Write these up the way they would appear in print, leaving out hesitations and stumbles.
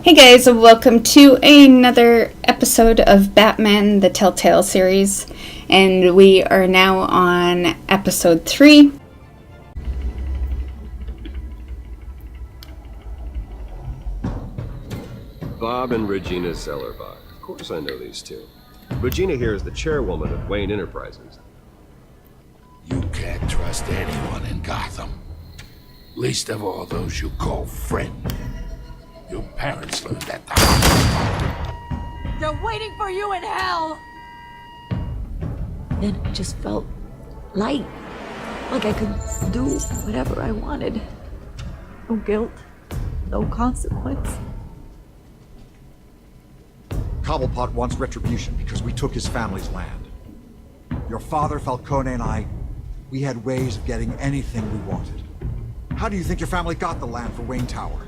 Hey guys, and welcome to another episode of Batman the TellTale series, and we are now on episode 3. Bob and Regina Zellerbach. Of course I know these two. Regina here is the chairwoman of Wayne Enterprises. You can't trust anyone in Gotham. Least of all those you call friend. Your parents learned that the hard way. They're waiting for you in hell! Then I just felt light. Like I could do whatever I wanted. No guilt, no consequence. Cobblepot wants retribution because we took his family's land. Your father, Falcone, and I, we had ways of getting anything we wanted. How do you think your family got the land for Wayne Tower?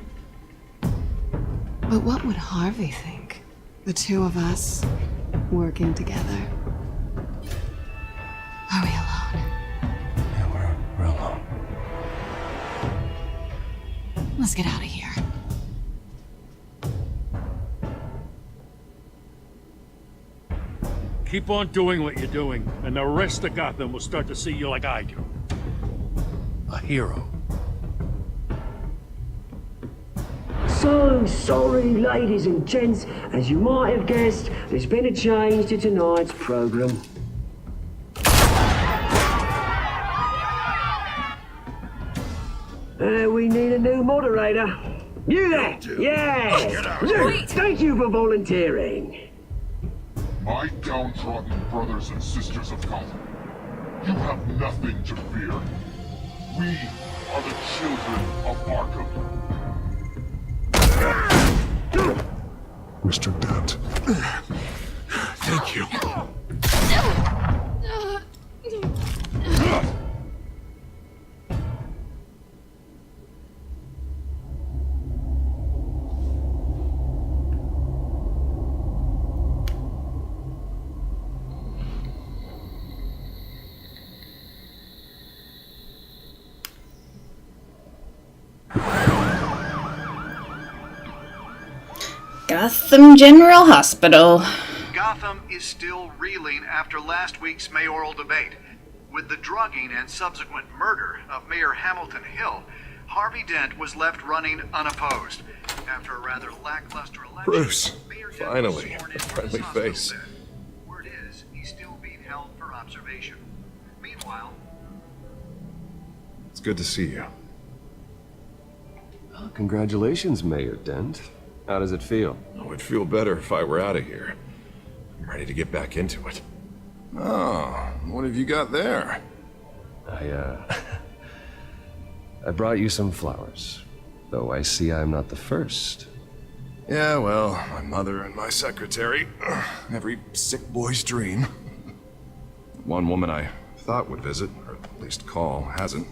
But what would Harvey think? The two of us working together. Are we alone? Yeah, we're alone. Let's get out of here. Keep on doing what you're doing, and the rest of Gotham will start to see you like I do. A hero. So sorry, ladies and gents. As you might have guessed, there's been a change to tonight's program. We need a new moderator. You there? Yes! You! Thank you for volunteering. My downtrodden brothers and sisters of Gotham, you have nothing to fear. We are the children of Arkham. Mr. Dent. Thank you. Gotham General Hospital. Gotham is still reeling after last week's mayoral debate. With the drugging and subsequent murder of Mayor Hamilton Hill, Harvey Dent was left running unopposed. After a rather lackluster election, Bruce, Mayor Dent finally, was sworn a into friendly his hospital face. bed. Word is, he's still being held for observation. Meanwhile, It's good to see you. Oh, congratulations, Mayor Dent. How does it feel? I would feel better if I were out of here. I'm ready to get back into it. Oh, what have you got there? I brought you some flowers. Though I see I'm not the first. Yeah, well, my mother and my secretary. Every sick boy's dream. One woman I thought would visit, or at least call, hasn't.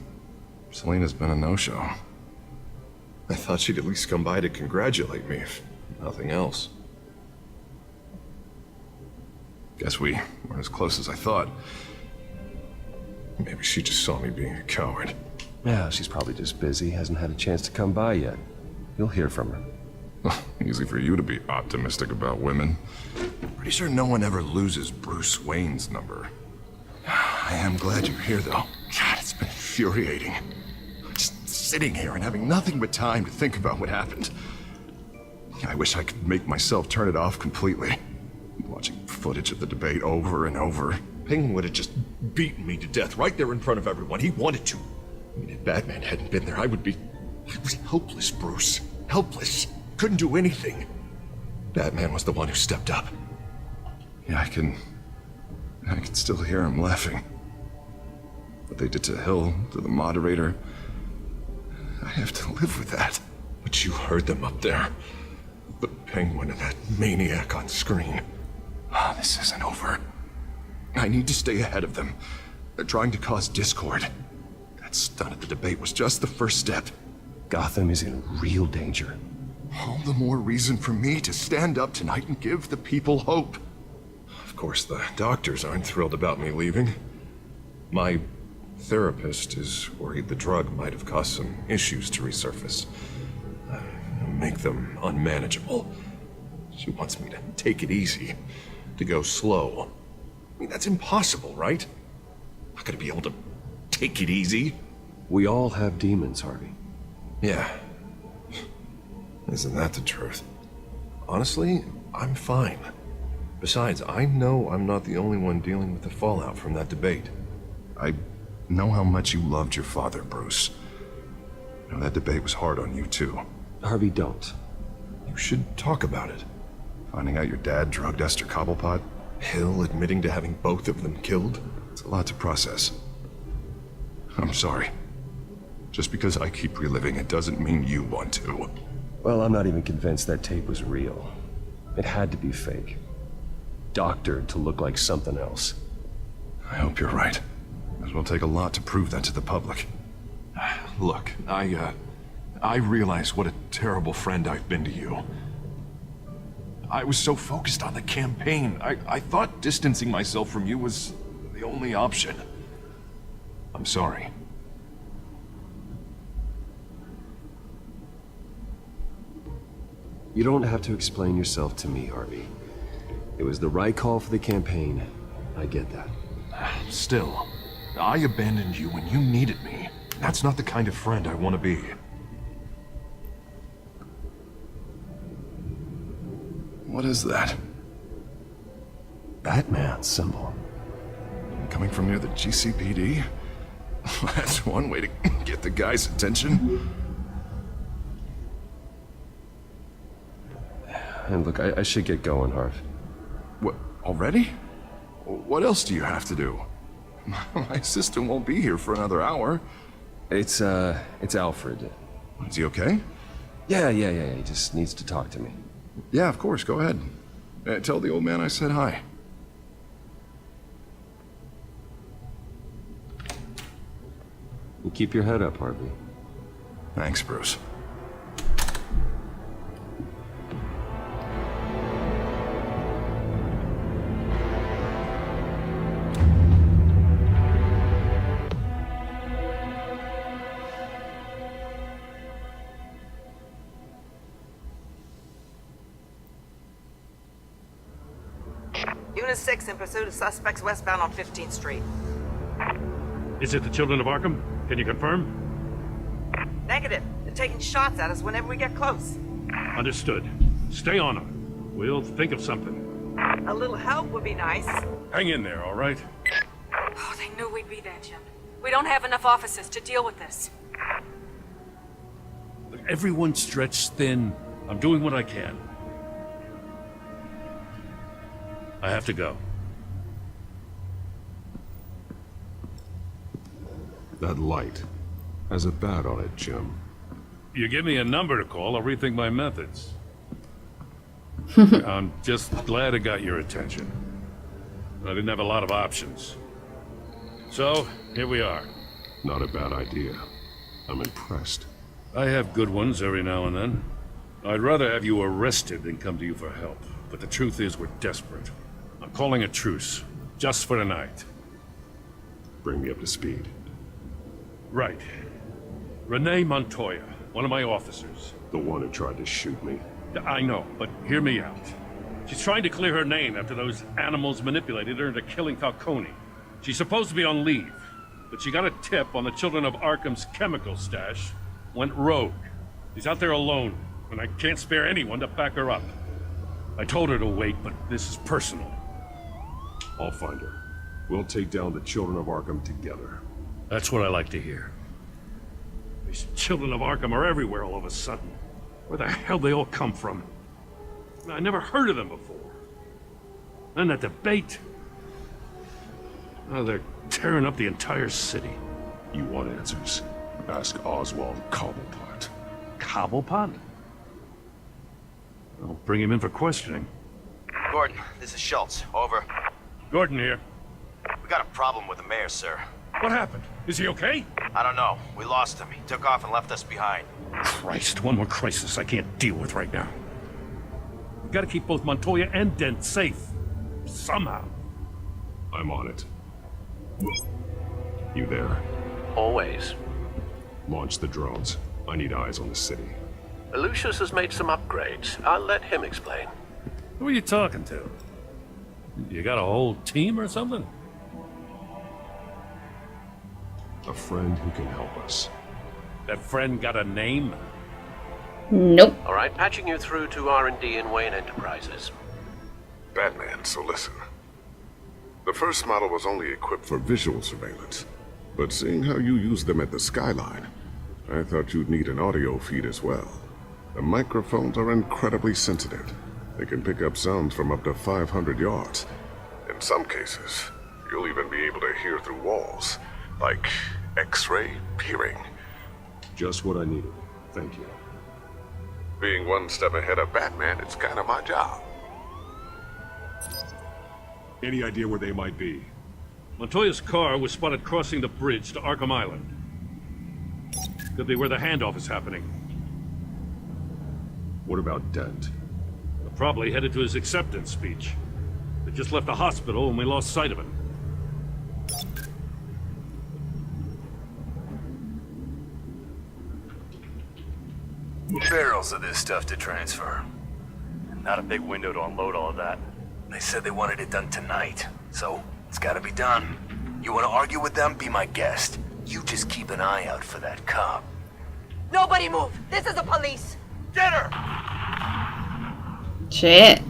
Selena's been a no-show. I thought she'd at least come by to congratulate me, if nothing else. Guess we weren't as close as I thought. Maybe she just saw me being a coward. Yeah, she's probably just busy, hasn't had a chance to come by yet. You'll hear from her. Easy for you to be optimistic about women. Pretty sure no one ever loses Bruce Wayne's number. I am glad you're here, though. God, it's been infuriating. Just sitting here and having nothing but time to think about what happened. I wish I could make myself turn it off completely. Watching footage of the debate over and over. Penguin would have just beaten me to death right there in front of everyone. He wanted to. I mean, if Batman hadn't been there, I would be helpless, Bruce. Helpless. Couldn't do anything. Batman was the one who stepped up. Yeah, I can still hear him laughing. What they did to Hill, to the moderator. I have to live with that. But you heard them up there. The Penguin and that maniac on screen. This isn't over. I need to stay ahead of them. They're trying to cause discord. That stunt at the debate was just the first step. Gotham is in real danger. All the more reason for me to stand up tonight and give the people hope. Of course, the doctors aren't thrilled about me leaving. My therapist is worried the drug might have caused some issues to resurface. make them unmanageable. She wants me to take it easy, to go slow. I mean, that's impossible, right? I'm not gonna be able to take it easy. We all have demons, Harvey. Yeah. Isn't that the truth? Honestly, I'm fine. Besides, I know I'm not the only one dealing with the fallout from that debate. I know how much you loved your father, Bruce. You know, that debate was hard on you, too. Harvey, don't. You should talk about it. Finding out your dad drugged Esther Cobblepot? Hill admitting to having both of them killed? It's a lot to process. I'm sorry. Just because I keep reliving it doesn't mean you want to. Well, I'm not even convinced that tape was real. It had to be fake. Doctored to look like something else. I hope you're right. It will take a lot to prove that to the public. Look, I realize what a terrible friend I've been to you. I was so focused on the campaign. I thought distancing myself from you was the only option. I'm sorry. You don't have to explain yourself to me, Harvey. It was the right call for the campaign. I get that. Still, I abandoned you when you needed me. That's not the kind of friend I want to be. What is that? Batman symbol. Coming from near the GCPD? That's one way to get the guy's attention. And look, I should get going, Harv. What, already? What else do you have to do? My assistant won't be here for another hour. It's Alfred. Is he okay? Yeah, he just needs to talk to me. Yeah, of course, go ahead. Tell the old man I said hi. You keep your head up, Harvey. Thanks, Bruce. Unit 6 in pursuit of suspects westbound on 15th Street. Is it the Children of Arkham? Can you confirm? Negative. They're taking shots at us whenever we get close. Understood. Stay on them. We'll think of something. A little help would be nice. Hang in there, all right? Oh, they knew we'd be there, Jim. We don't have enough officers to deal with this. Look, everyone's stretched thin. I'm doing what I can. I have to go. That light has a bat on it, Jim. You give me a number to call, I'll rethink my methods. I'm just glad I got your attention. I didn't have a lot of options. So, here we are. Not a bad idea. I'm impressed. I have good ones every now and then. I'd rather have you arrested than come to you for help. But the truth is, we're desperate. I'm calling a truce, just for tonight. Bring me up to speed. Right. Renee Montoya, one of my officers. The one who tried to shoot me. I know, but hear me out. She's trying to clear her name after those animals manipulated her into killing Falcone. She's supposed to be on leave, but she got a tip on the Children of Arkham's chemical stash, went rogue. She's out there alone, and I can't spare anyone to back her up. I told her to wait, but this is personal. I'll find her. We'll take down the Children of Arkham together. That's what I like to hear. These Children of Arkham are everywhere all of a sudden. Where the hell they all come from? I never heard of them before. And that debate. Oh, they're tearing up the entire city. You want answers? Ask Oswald Cobblepot. Cobblepot? I'll bring him in for questioning. Gordon, this is Schultz. Over. Gordon here. We got a problem with the mayor, sir. What happened? Is he okay? I don't know. We lost him. He took off and left us behind. Christ, one more crisis I can't deal with right now. We gotta keep both Montoya and Dent safe. Somehow. I'm on it. You there? Always. Launch the drones. I need eyes on the city. Lucius has made some upgrades. I'll let him explain. Who are you talking to? You got a whole team or something? A friend who can help us. That friend got a name? Nope. All right, patching you through to R&D in Wayne Enterprises. Batman, so listen. The first model was only equipped for visual surveillance, but seeing how you use them at the skyline, I thought you'd need an audio feed as well. The microphones are incredibly sensitive. They can pick up sounds from up to 500 yards. In some cases, you'll even be able to hear through walls, like X-ray peering. Just what I needed. Thank you. Being one step ahead of Batman, it's kind of my job. Any idea where they might be? Montoya's car was spotted crossing the bridge to Arkham Island. Could be where the handoff is happening. What about Dent? Probably headed to his acceptance speech. They just left the hospital and we lost sight of him. Barrels of this stuff to transfer. And not a big window to unload all of that. They said they wanted it done tonight, so it's gotta be done. You wanna argue with them? Be my guest. You just keep an eye out for that cop. Nobody move! This is the police! Get her! Shit.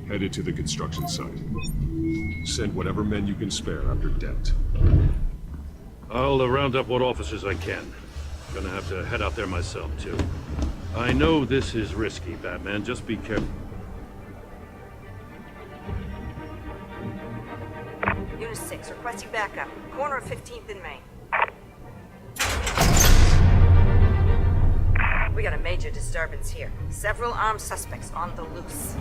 Headed to the construction site. Send whatever men you can spare after Dent. I'll round up what officers I can. Gonna have to head out there myself, too. I know this is risky, Batman. Just be careful. Unit 6, requesting backup. Corner of 15th and Main. We got a major disturbance here. Several armed suspects on the loose.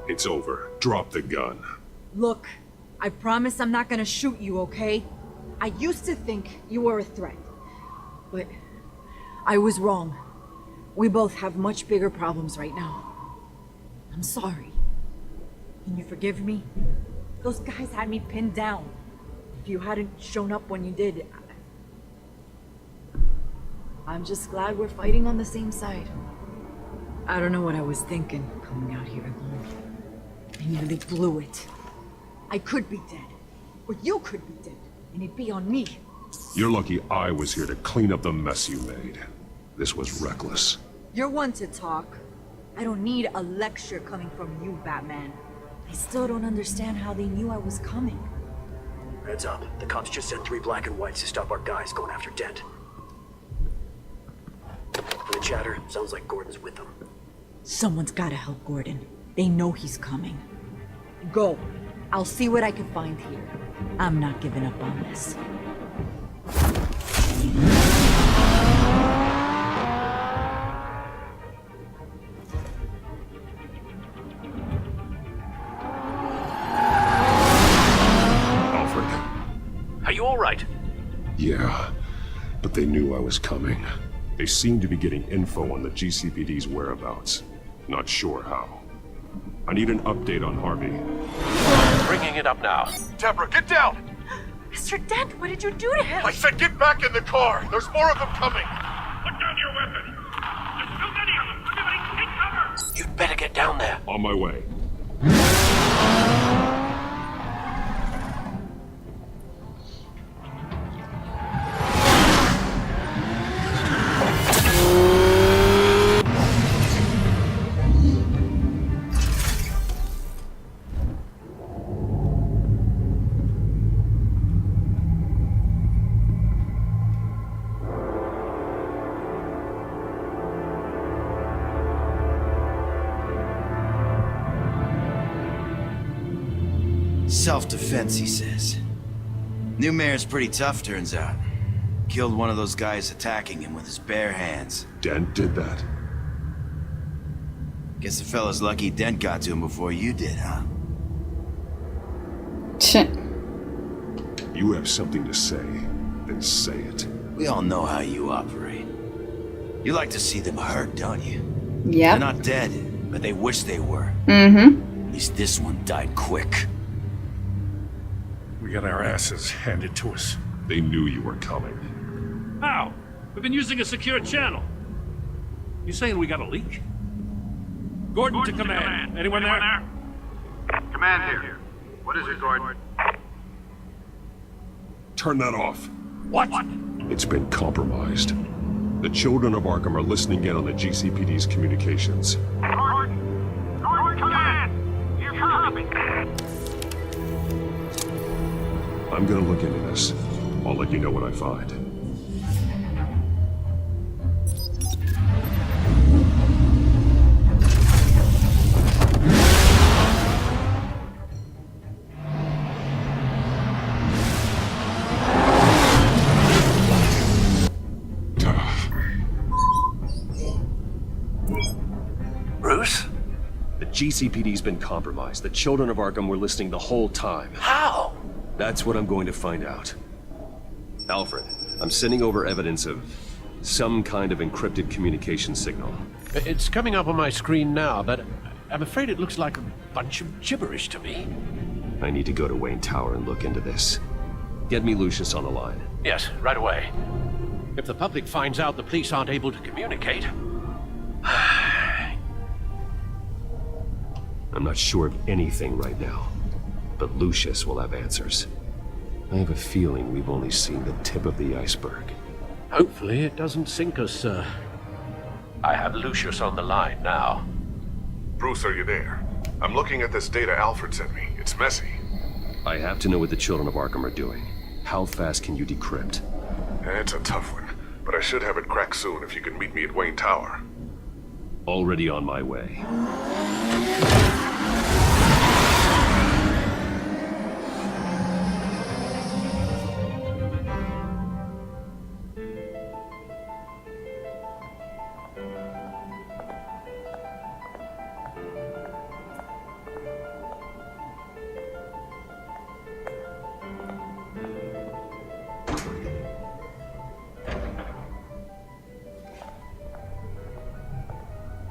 It's over. Drop the gun. Look, I promise I'm not gonna shoot you, okay? I used to think you were a threat, but I was wrong. We both have much bigger problems right now. I'm sorry. Can you forgive me? Those guys had me pinned down. If you hadn't shown up when you did, I'm just glad we're fighting on the same side. I don't know what I was thinking coming out here alone. I nearly blew it. I could be dead, or you could be dead, and it'd be on me. You're lucky I was here to clean up the mess you made. This was reckless. You're one to talk. I don't need a lecture coming from you, Batman. I still don't understand how they knew I was coming. Heads up. The cops just sent 3 black and whites to stop our guys going after Dent. From the chatter, sounds like Gordon's with them. Someone's gotta help Gordon. They know he's coming. Go. I'll see what I can find here. I'm not giving up on this. Are you all right? Yeah, but they knew I was coming. They seemed to be getting info on the GCPD's whereabouts. Not sure how. I need an update on Harvey. Bringing it up now. Deborah, get down! Mr. Dent, what did you do to him? I said get back in the car! There's more of them coming! Put down your weapon! There's too many of them! Everybody take cover! You'd better get down there. On my way. Self-defense, he says. New mayor's pretty tough, turns out. Killed one of those guys attacking him with his bare hands. Dent did that? Guess the fella's lucky Dent got to him before you did, huh? You have something to say, then say it. We all know how you operate. You like to see them hurt, don't you? Yeah. They're not dead, but they wish they were. Mm-hmm. At least this one died quick. We got our asses handed to us. They knew you were coming. How? We've been using a secure channel. You saying we got a leak? Gordon to command. Anyone there? Command here. What is it, Gordon? Turn that off. What? It's been compromised. The children of Arkham are listening in on the GCPD's communications. Gordon! Gordon, command! You copy! I'm gonna look into this. I'll let you know what I find. Bruce? The GCPD's been compromised. The children of Arkham were listening the whole time. How? That's what I'm going to find out. Alfred, I'm sending over evidence of some kind of encrypted communication signal. It's coming up on my screen now, but I'm afraid it looks like a bunch of gibberish to me. I need to go to Wayne Tower and look into this. Get me Lucius on the line. Yes, right away. If the public finds out the police aren't able to communicate... I'm not sure of anything right now, but Lucius will have answers. I have a feeling we've only seen the tip of the iceberg. Hopefully it doesn't sink us, sir. I have Lucius on the line now. Bruce, are you there? I'm looking at this data Alfred sent me. It's messy. I have to know what the children of Arkham are doing. How fast can you decrypt? It's a tough one, but I should have it cracked soon if you can meet me at Wayne Tower. Already on my way.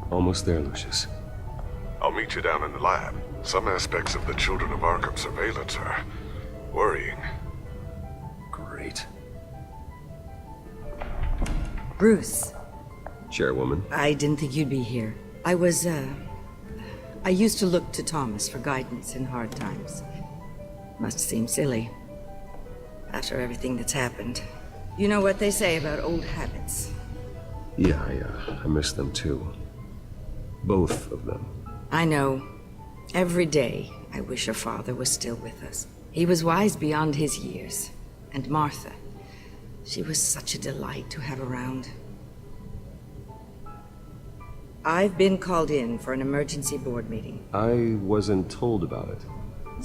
Almost there, Lucius. I'll meet you down in the lab. Some aspects of the Children of Arkham surveillance are worrying. Great. Bruce. Chairwoman. I didn't think you'd be here. I used to look to Thomas for guidance in hard times. Must seem silly. After everything that's happened. You know what they say about old habits. Yeah, I miss them too. Both of them. I know. Every day, I wish your father was still with us. He was wise beyond his years. And Martha, she was such a delight to have around. I've been called in for an emergency board meeting. I wasn't told about it.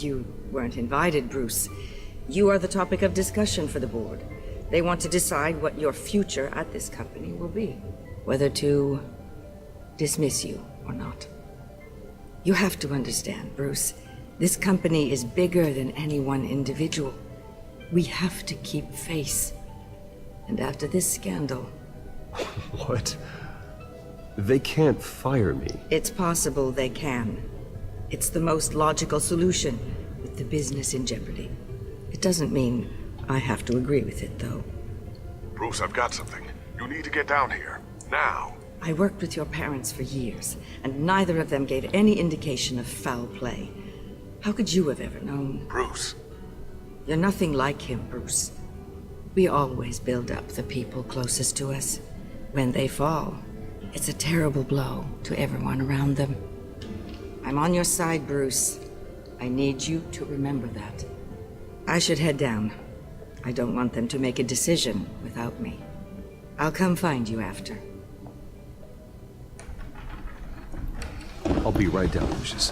You weren't invited, Bruce. You are the topic of discussion for the board. They want to decide what your future at this company will be. Whether to dismiss you or not. You have to understand, Bruce. This company is bigger than any one individual. We have to keep face. And after this scandal... What? They can't fire me. It's possible they can. It's the most logical solution, with the business in jeopardy. It doesn't mean I have to agree with it, though. Bruce, I've got something. You need to get down here. Now. I worked with your parents for years, and neither of them gave any indication of foul play. How could you have ever known? Bruce. You're nothing like him, Bruce. We always build up the people closest to us. When they fall, it's a terrible blow to everyone around them. I'm on your side, Bruce. I need you to remember that. I should head down. I don't want them to make a decision without me. I'll come find you after. I'll be right down, Lucius.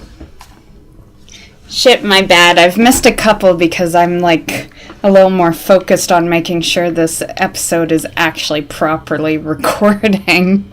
Shit, my bad. I've missed a couple because I'm like a little more focused on making sure this episode is actually properly recording.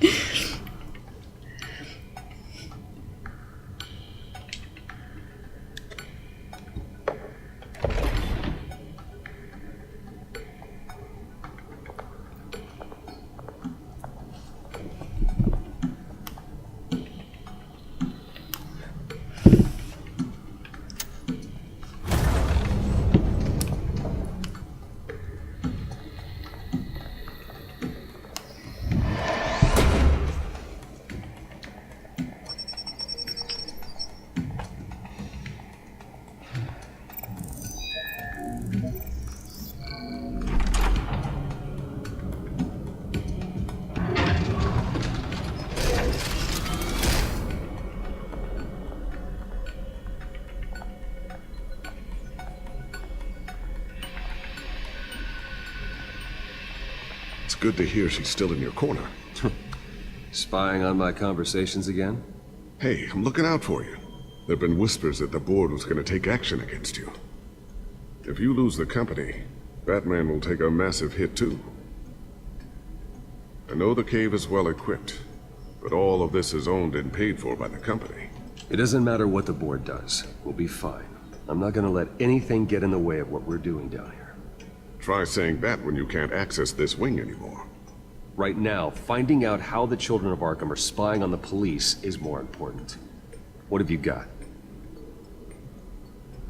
It's good to hear she's still in your corner. Spying on my conversations again? Hey, I'm looking out for you. There've been whispers that the board was going to take action against you. If you lose the company, Batman will take a massive hit too. I know the cave is well equipped, but all of this is owned and paid for by the company. It doesn't matter what the board does. We'll be fine. I'm not gonna let anything get in the way of what we're doing down here. Try saying that when you can't access this wing anymore. Right now, finding out how the children of Arkham are spying on the police is more important. What have you got?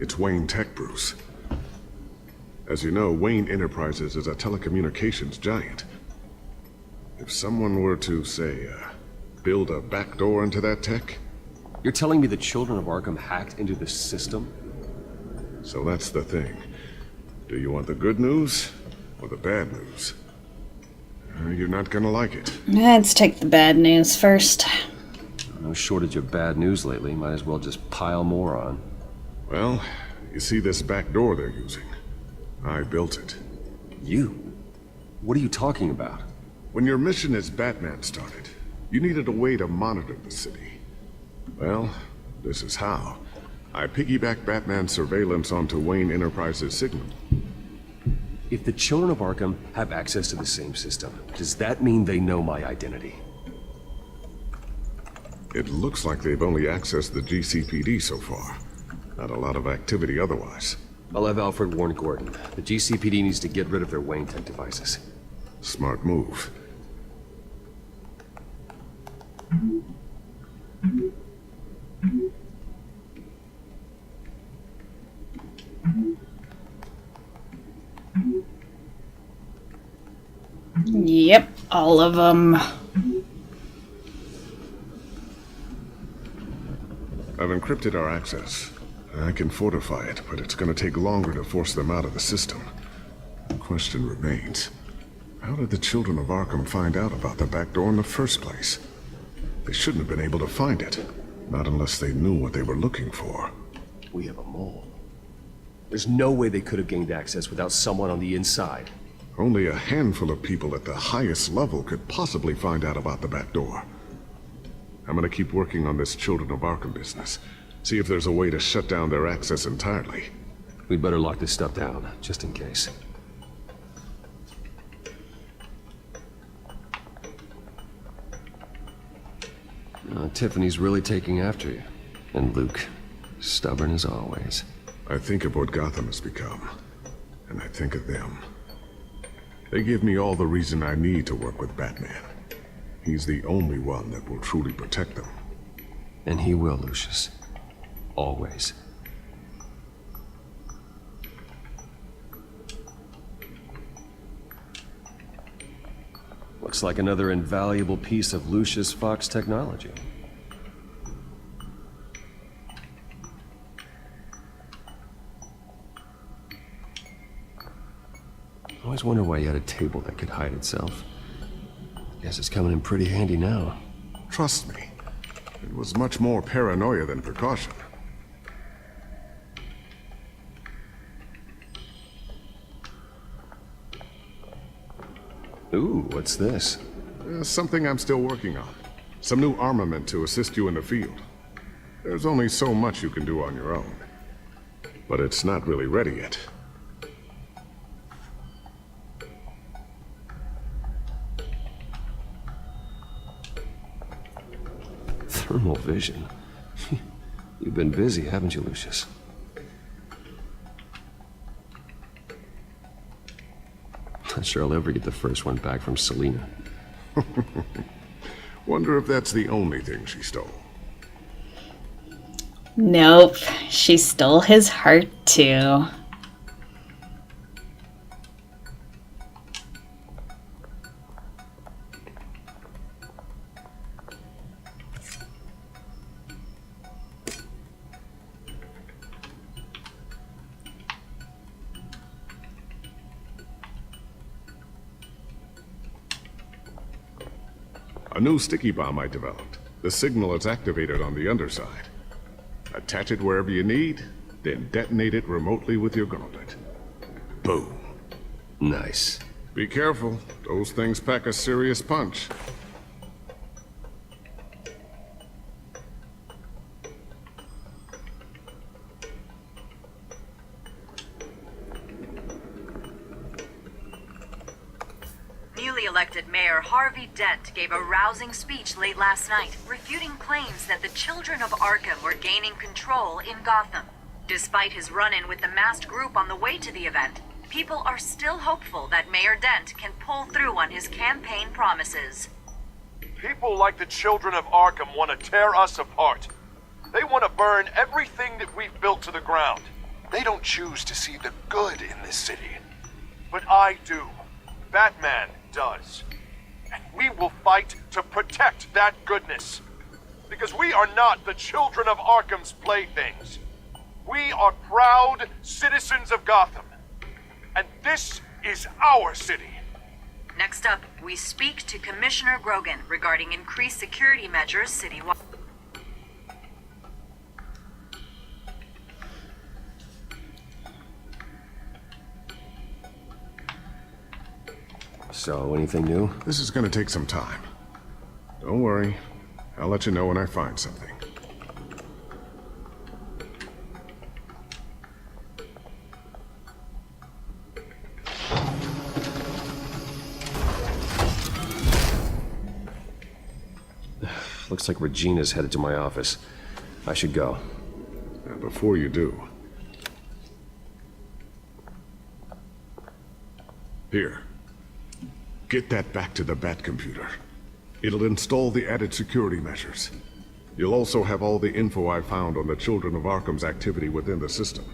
It's Wayne Tech, Bruce. As you know, Wayne Enterprises is a telecommunications giant. If someone were to, say, build a backdoor into that tech... You're telling me the children of Arkham hacked into the system? So that's the thing. Do you want the good news or the bad news? You're not gonna like it. Let's take the bad news first. No shortage of bad news lately. Might as well just pile more on. Well, you see this back door they're using? I built it. You? What are you talking about? When your mission as Batman started, you needed a way to monitor the city. Well, this is how. I piggybacked Batman's surveillance onto Wayne Enterprises' signal. If the children of Arkham have access to the same system, does that mean they know my identity? It looks like they've only accessed the GCPD so far. Not a lot of activity otherwise. I'll have Alfred warn Gordon. The GCPD needs to get rid of their Wayne Tech devices. Smart move. Yep, all of them. I've encrypted our access. I can fortify it, but it's going to take longer to force them out of the system. The question remains, how did the children of Arkham find out about the back door in the first place? They shouldn't have been able to find it. Not unless they knew what they were looking for. We have a mole. There's no way they could have gained access without someone on the inside. Only a handful of people at the highest level could possibly find out about the back door. I'm gonna keep working on this Children of Arkham business. See if there's a way to shut down their access entirely. We'd better lock this stuff down, just in case. Tiffany's really taking after you. And Luke, stubborn as always. I think of what Gotham has become, and I think of them. They give me all the reason I need to work with Batman. He's the only one that will truly protect them. And he will, Lucius. Always. Looks like another invaluable piece of Lucius Fox technology. I always wonder why you had a table that could hide itself. Guess it's coming in pretty handy now. Trust me, it was much more paranoia than precaution. Ooh, what's this? Something I'm still working on. Some new armament to assist you in the field. There's only so much you can do on your own. but it's not really ready yet. Thermal vision. You've been busy, haven't you, Lucius? Not sure I'll ever get the first one back from Selena. Wonder if that's the only thing she stole. Nope, she stole his heart too. A new sticky bomb I developed. The signal is activated on the underside. Attach it wherever you need, then detonate it remotely with your gauntlet. Boom. Nice. Be careful. Those things pack a serious punch. Newly elected Mayor Harvey Dent gave a rousing speech late last night, refuting claims that the children of Arkham were gaining control in Gotham. Despite his run-in with the masked group on the way to the event, people are still hopeful that Mayor Dent can pull through on his campaign promises. People like the children of Arkham want to tear us apart. They want to burn everything that we've built to the ground. They don't choose to see the good in this city. But I do. Batman does. And we will fight to protect that goodness. Because we are not the children of Arkham's playthings. We are proud citizens of Gotham. And this is our city. Next up, we speak to Commissioner Grogan regarding increased security measures citywide. So, anything new? This is gonna take some time. Don't worry. I'll let you know when I find something. Looks like Regina's headed to my office. I should go. And before you do... Here. Get that back to the Bat computer. It'll install the added security measures. You'll also have all the info I found on the Children of Arkham's activity within the system.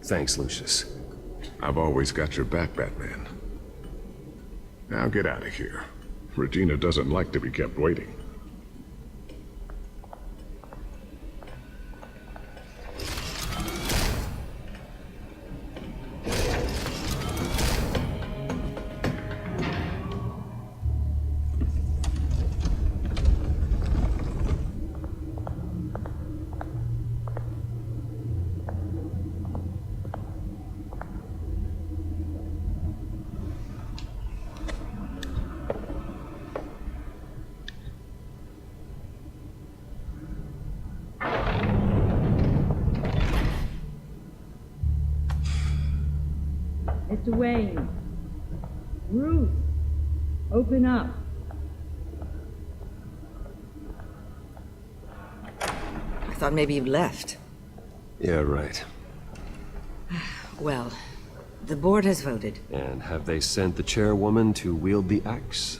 Thanks, Lucius. I've always got your back, Batman. Now get out of here. Regina doesn't like to be kept waiting. Mr. Wayne. Ruth, open up. I thought maybe you left. Yeah, right. Well, the board has voted. And have they sent the chairwoman to wield the axe?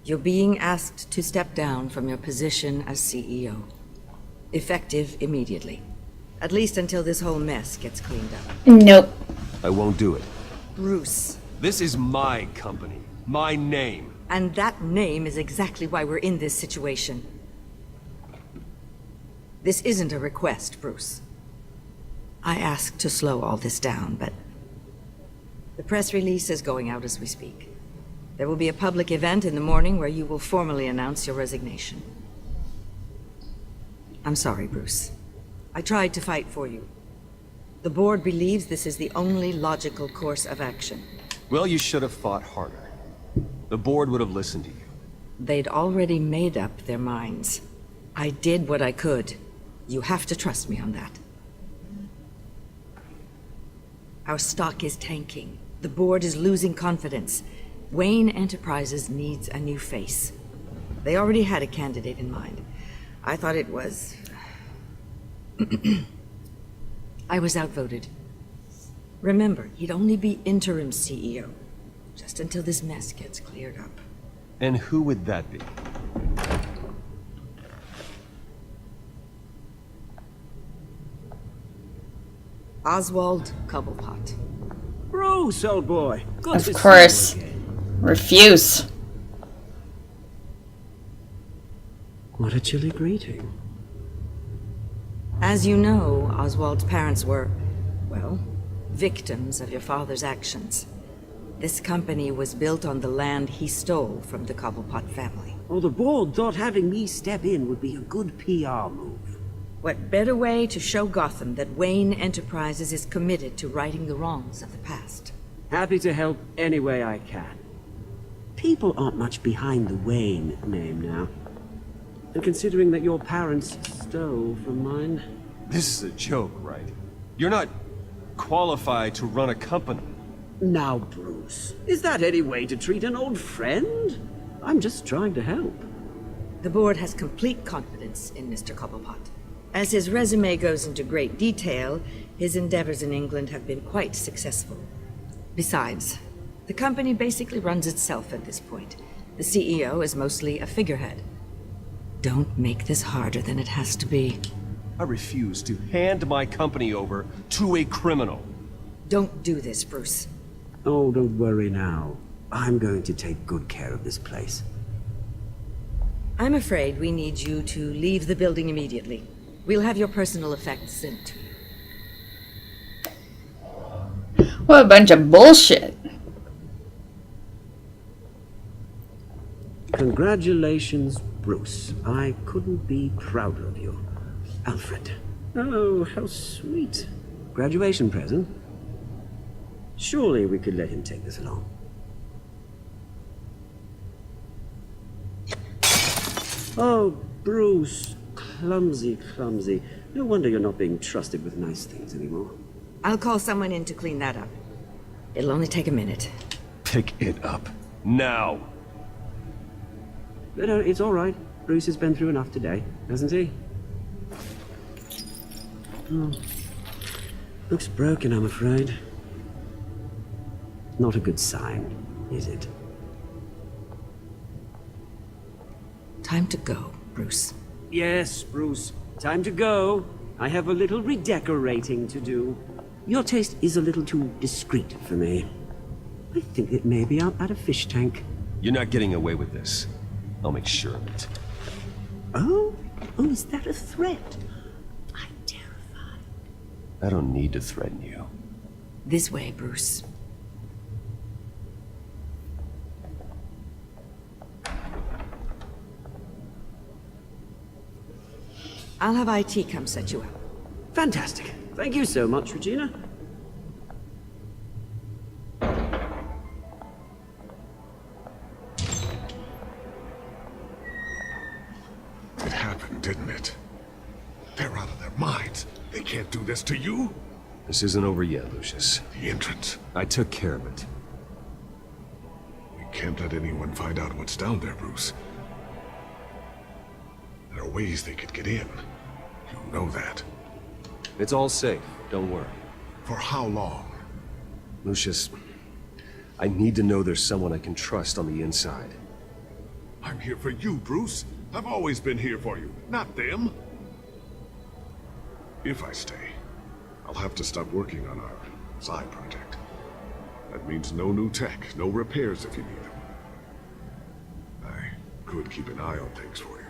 You're being asked to step down from your position as CEO. Effective immediately. At least until this whole mess gets cleaned up. Nope. I won't do it. Bruce. This is my company. My name. And that name is exactly why we're in this situation. This isn't a request, Bruce. I asked to slow all this down, but... The press release is going out as we speak. There will be a public event in the morning where you will formally announce your resignation. I'm sorry, Bruce. I tried to fight for you. The board believes this is the only logical course of action. Well, you should have fought harder. The board would have listened to you. They'd already made up their minds. I did what I could. You have to trust me on that. Our stock is tanking. The board is losing confidence. Wayne Enterprises needs a new face. They already had a candidate in mind. I thought it was... I was outvoted. Remember, he'd only be interim CEO, just until this mess gets cleared up. And who would that be? Oswald Cobblepot. Bruce, old boy. Good Of to see course. you again. Refuse. What a chilly greeting. As you know, Oswald's parents were, well, victims of your father's actions. This company was built on the land he stole from the Cobblepot family. Well, the board thought having me step in would be a good PR move. What better way to show Gotham that Wayne Enterprises is committed to righting the wrongs of the past? Happy to help any way I can. People aren't much behind the Wayne name now. And considering that your parents stole from mine... This is a joke, right? You're not qualified to run a company. Now, Bruce, is that any way to treat an old friend? I'm just trying to help. The board has complete confidence in Mr. Cobblepot. As his resume goes into great detail, his endeavors in England have been quite successful. Besides, the company basically runs itself at this point. The CEO is mostly a figurehead. Don't make this harder than it has to be. I refuse to hand my company over to a criminal. Don't do this, Bruce. Oh, don't worry now. I'm going to take good care of this place. I'm afraid we need you to leave the building immediately. We'll have your personal effects sent to you. What a bunch of bullshit. Congratulations, Bruce. I couldn't be prouder of you. Alfred. Oh, how sweet. Graduation present? Surely we could let him take this along. Oh, Bruce. Clumsy, clumsy. No wonder you're not being trusted with nice things anymore. I'll call someone in to clean that up. It'll only take a minute. Pick it up. Now. No, it's all right. Bruce has been through enough today, hasn't he? Oh. Looks broken, I'm afraid. Not a good sign, is it? Time to go, Bruce. Yes, Bruce. Time to go. I have a little redecorating to do. Your taste is a little too discreet for me. I think it may be out at a fish tank. You're not getting away with this. I'll make sure of it. Oh? Oh, is that a threat? I'm terrified. I don't need to threaten you. This way, Bruce. I'll have IT come set you up. Fantastic. Thank you so much, Regina. It happened, didn't it? They're out of their minds. They can't do this to you. This isn't over yet, Lucius. The entrance. I took care of it. We can't let anyone find out what's down there, Bruce. There are ways they could get in. You know that. It's all safe. Don't worry. For how long? Lucius, I need to know there's someone I can trust on the inside. I'm here for you, Bruce. I've always been here for you, not them. If I stay, I'll have to stop working on our side project. That means no new tech, no repairs if you need them. I could keep an eye on things for you.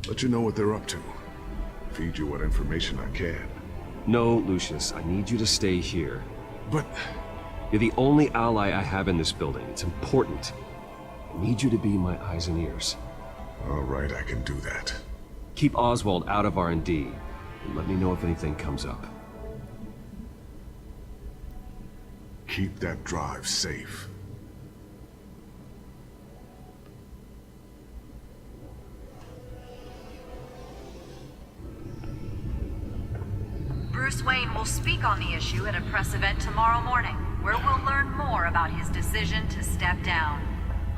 Let you know what they're up to. Feed you what information I can. No, Lucius, I need you to stay here. But... You're the only ally I have in this building. It's important. I need you to be my eyes and ears. All right, I can do that. Keep Oswald out of R&D, and let me know if anything comes up. Keep that drive safe. Bruce Bruce Wayne will speak on the issue at a press event tomorrow morning, where we'll learn more about his decision to step down.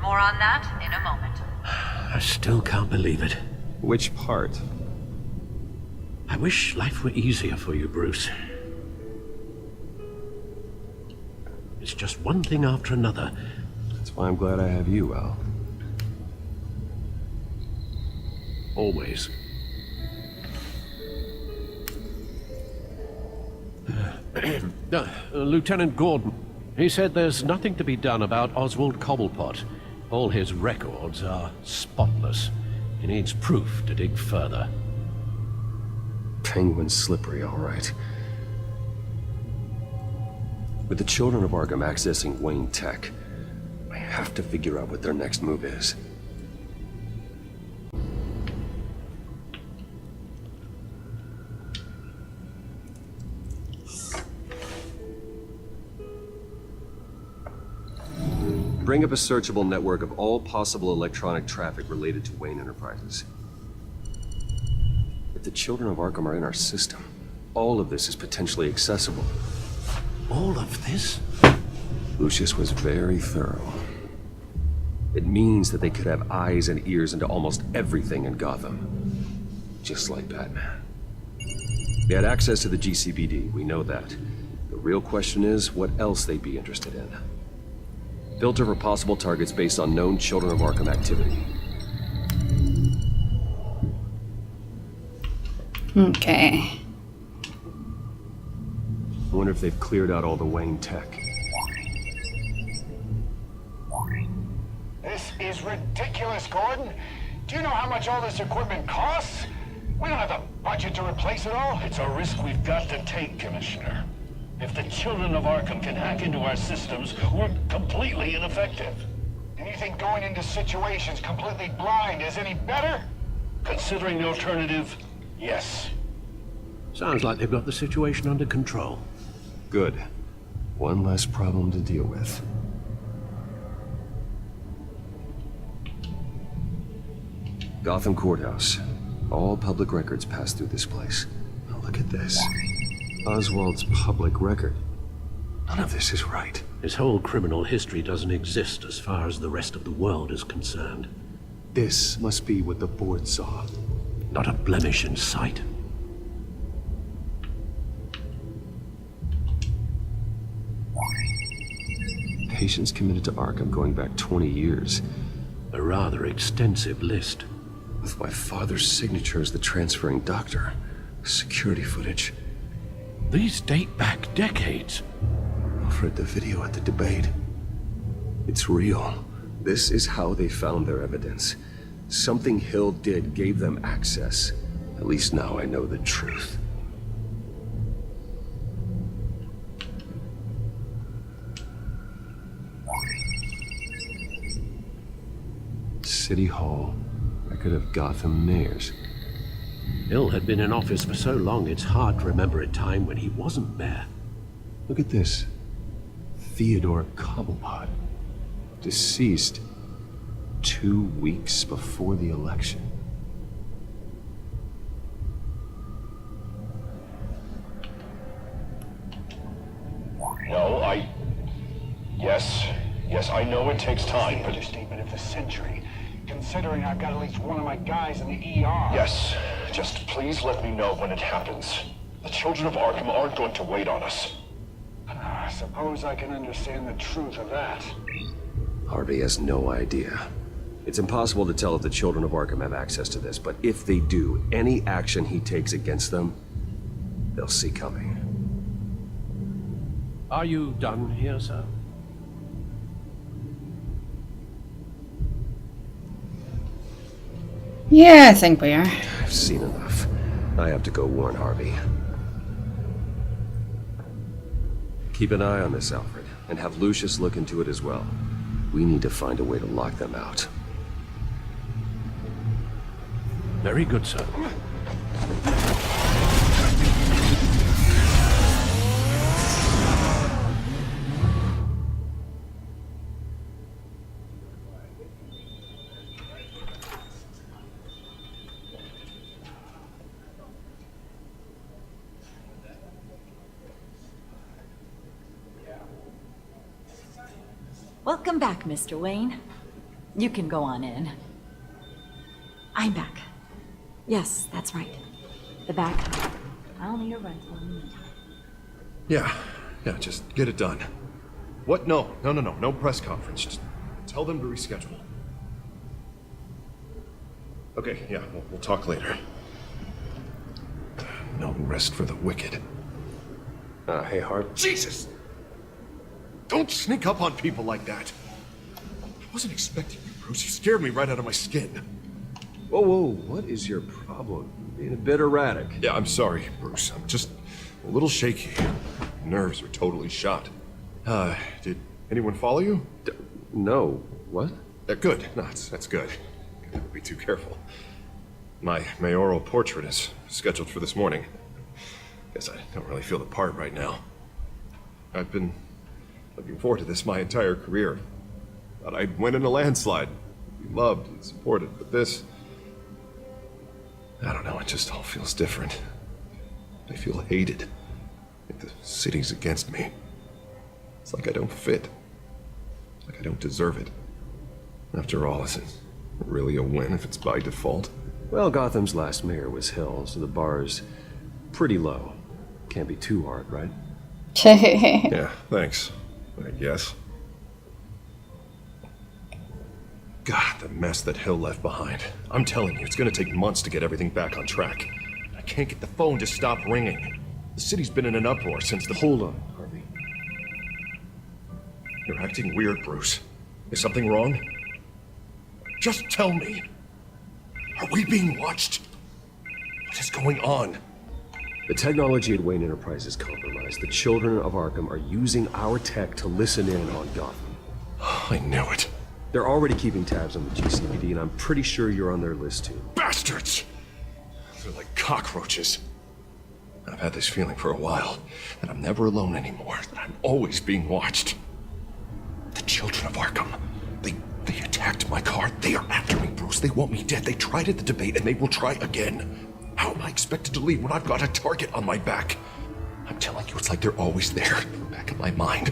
More on that in a moment. I still can't believe it. Which part? I wish life were easier for you, Bruce. It's just one thing after another. That's why I'm glad I have you, Al. Always. Lieutenant Gordon. He said there's nothing to be done about Oswald Cobblepot. All his records are spotless. He needs proof to dig further. Penguin's slippery, all right. With the children of Arkham accessing Wayne Tech, I have to figure out what their next move is. Bring up a searchable network of all possible electronic traffic related to Wayne Enterprises. If the children of Arkham are in our system, all of this is potentially accessible. All of this? Lucius was very thorough. It means that they could have eyes and ears into almost everything in Gotham. Just like Batman. They had access to the GCPD, we know that. The real question is, what else they'd be interested in. Filter for possible targets based on known Children of Arkham activity. Okay. I wonder if they've cleared out all the Wayne Tech. This is ridiculous, Gordon. Do you know how much all this equipment costs? We don't have the budget to replace it all. It's a risk we've got to take, Commissioner. If the children of Arkham can hack into our systems, we're completely ineffective. And you think going into situations completely blind is any better? Considering the alternative, yes. Sounds like they've got the situation under control. Good. One less problem to deal with. Gotham Courthouse. All public records pass through this place. Now look at this. Oswald's public record. None of this is right. His whole criminal history doesn't exist as far as the rest of the world is concerned. This must be what the board saw. Not a blemish in sight. Patients committed to Arkham going back 20 years. A rather extensive list. With my father's signature as the transferring doctor. Security footage. These date back decades. Alfred, the video at the debate. It's real. This is how they found their evidence. Something Hill did gave them access. At least now I know the truth. City Hall. Record of Gotham mayors. Hill had been in office for so long, it's hard to remember a time when he wasn't mayor. Look at this. Theodore Cobblepot. Deceased 2 weeks before the election. No, Yes, I know it takes time, but... Understatement of the century. Considering I've got at least one of my guys in the ER. Yes, just please let me know when it happens. The children of Arkham aren't going to wait on us. I suppose I can understand the truth of that. Harvey has no idea. It's impossible to tell if the children of Arkham have access to this, but if they do, any action he takes against them, they'll see coming. Are you done here, sir? Yeah, I think we are. I've seen enough. I have to go warn Harvey. Keep an eye on this, Alfred, and have Lucius look into it as well. We need to find a way to lock them out. Very good, sir. Welcome back, Mr. Wayne. You can go on in. I'm back. Yes, that's right. The back. I'll need a rental in the meantime. Yeah, just get it done. What? No press conference. Just tell them to reschedule. Okay, yeah, we'll talk later. No rest for the wicked. Hey, Harv. Jesus! Don't sneak up on people like that. I wasn't expecting you, Bruce. You scared me right out of my skin. Whoa, what is your problem? Being a bit erratic. Yeah, I'm sorry, Bruce. I'm just a little shaky. Nerves are totally shot. Did anyone follow you? No. What? Good. No, that's good. Don't be too careful. My mayoral portrait is scheduled for this morning. Guess I don't really feel the part right now. I've been looking forward to this my entire career. Thought I'd win in a landslide. Be loved and supported, but this... I don't know, it just all feels different. I feel hated. Like the city's against me. It's like I don't fit. Like I don't deserve it. After all, is it really a win if it's by default? Well, Gotham's last mayor was Hill, so the bar's pretty low. Can't be too hard, right? Yeah, thanks. I guess. God, the mess that Hill left behind. I'm telling you, it's gonna take months to get everything back on track. I can't get the phone to stop ringing. The city's been in an uproar since the... Hold on, Harvey. You're acting weird, Bruce. Is something wrong? Just tell me. Are we being watched? What is going on? The technology at Wayne Enterprise is compromised. The children of Arkham are using our tech to listen in on Gotham. I knew it. They're already keeping tabs on the GCPD, and I'm pretty sure you're on their list too. Bastards! They're like cockroaches. I've had this feeling for a while, that I'm never alone anymore, that I'm always being watched. The children of Arkham, they attacked my car. They are after me, Bruce. They want me dead. They tried at the debate, and they will try again. How am I expected to leave when I've got a target on my back? I'm telling you, it's like they're always there, in the back of my mind.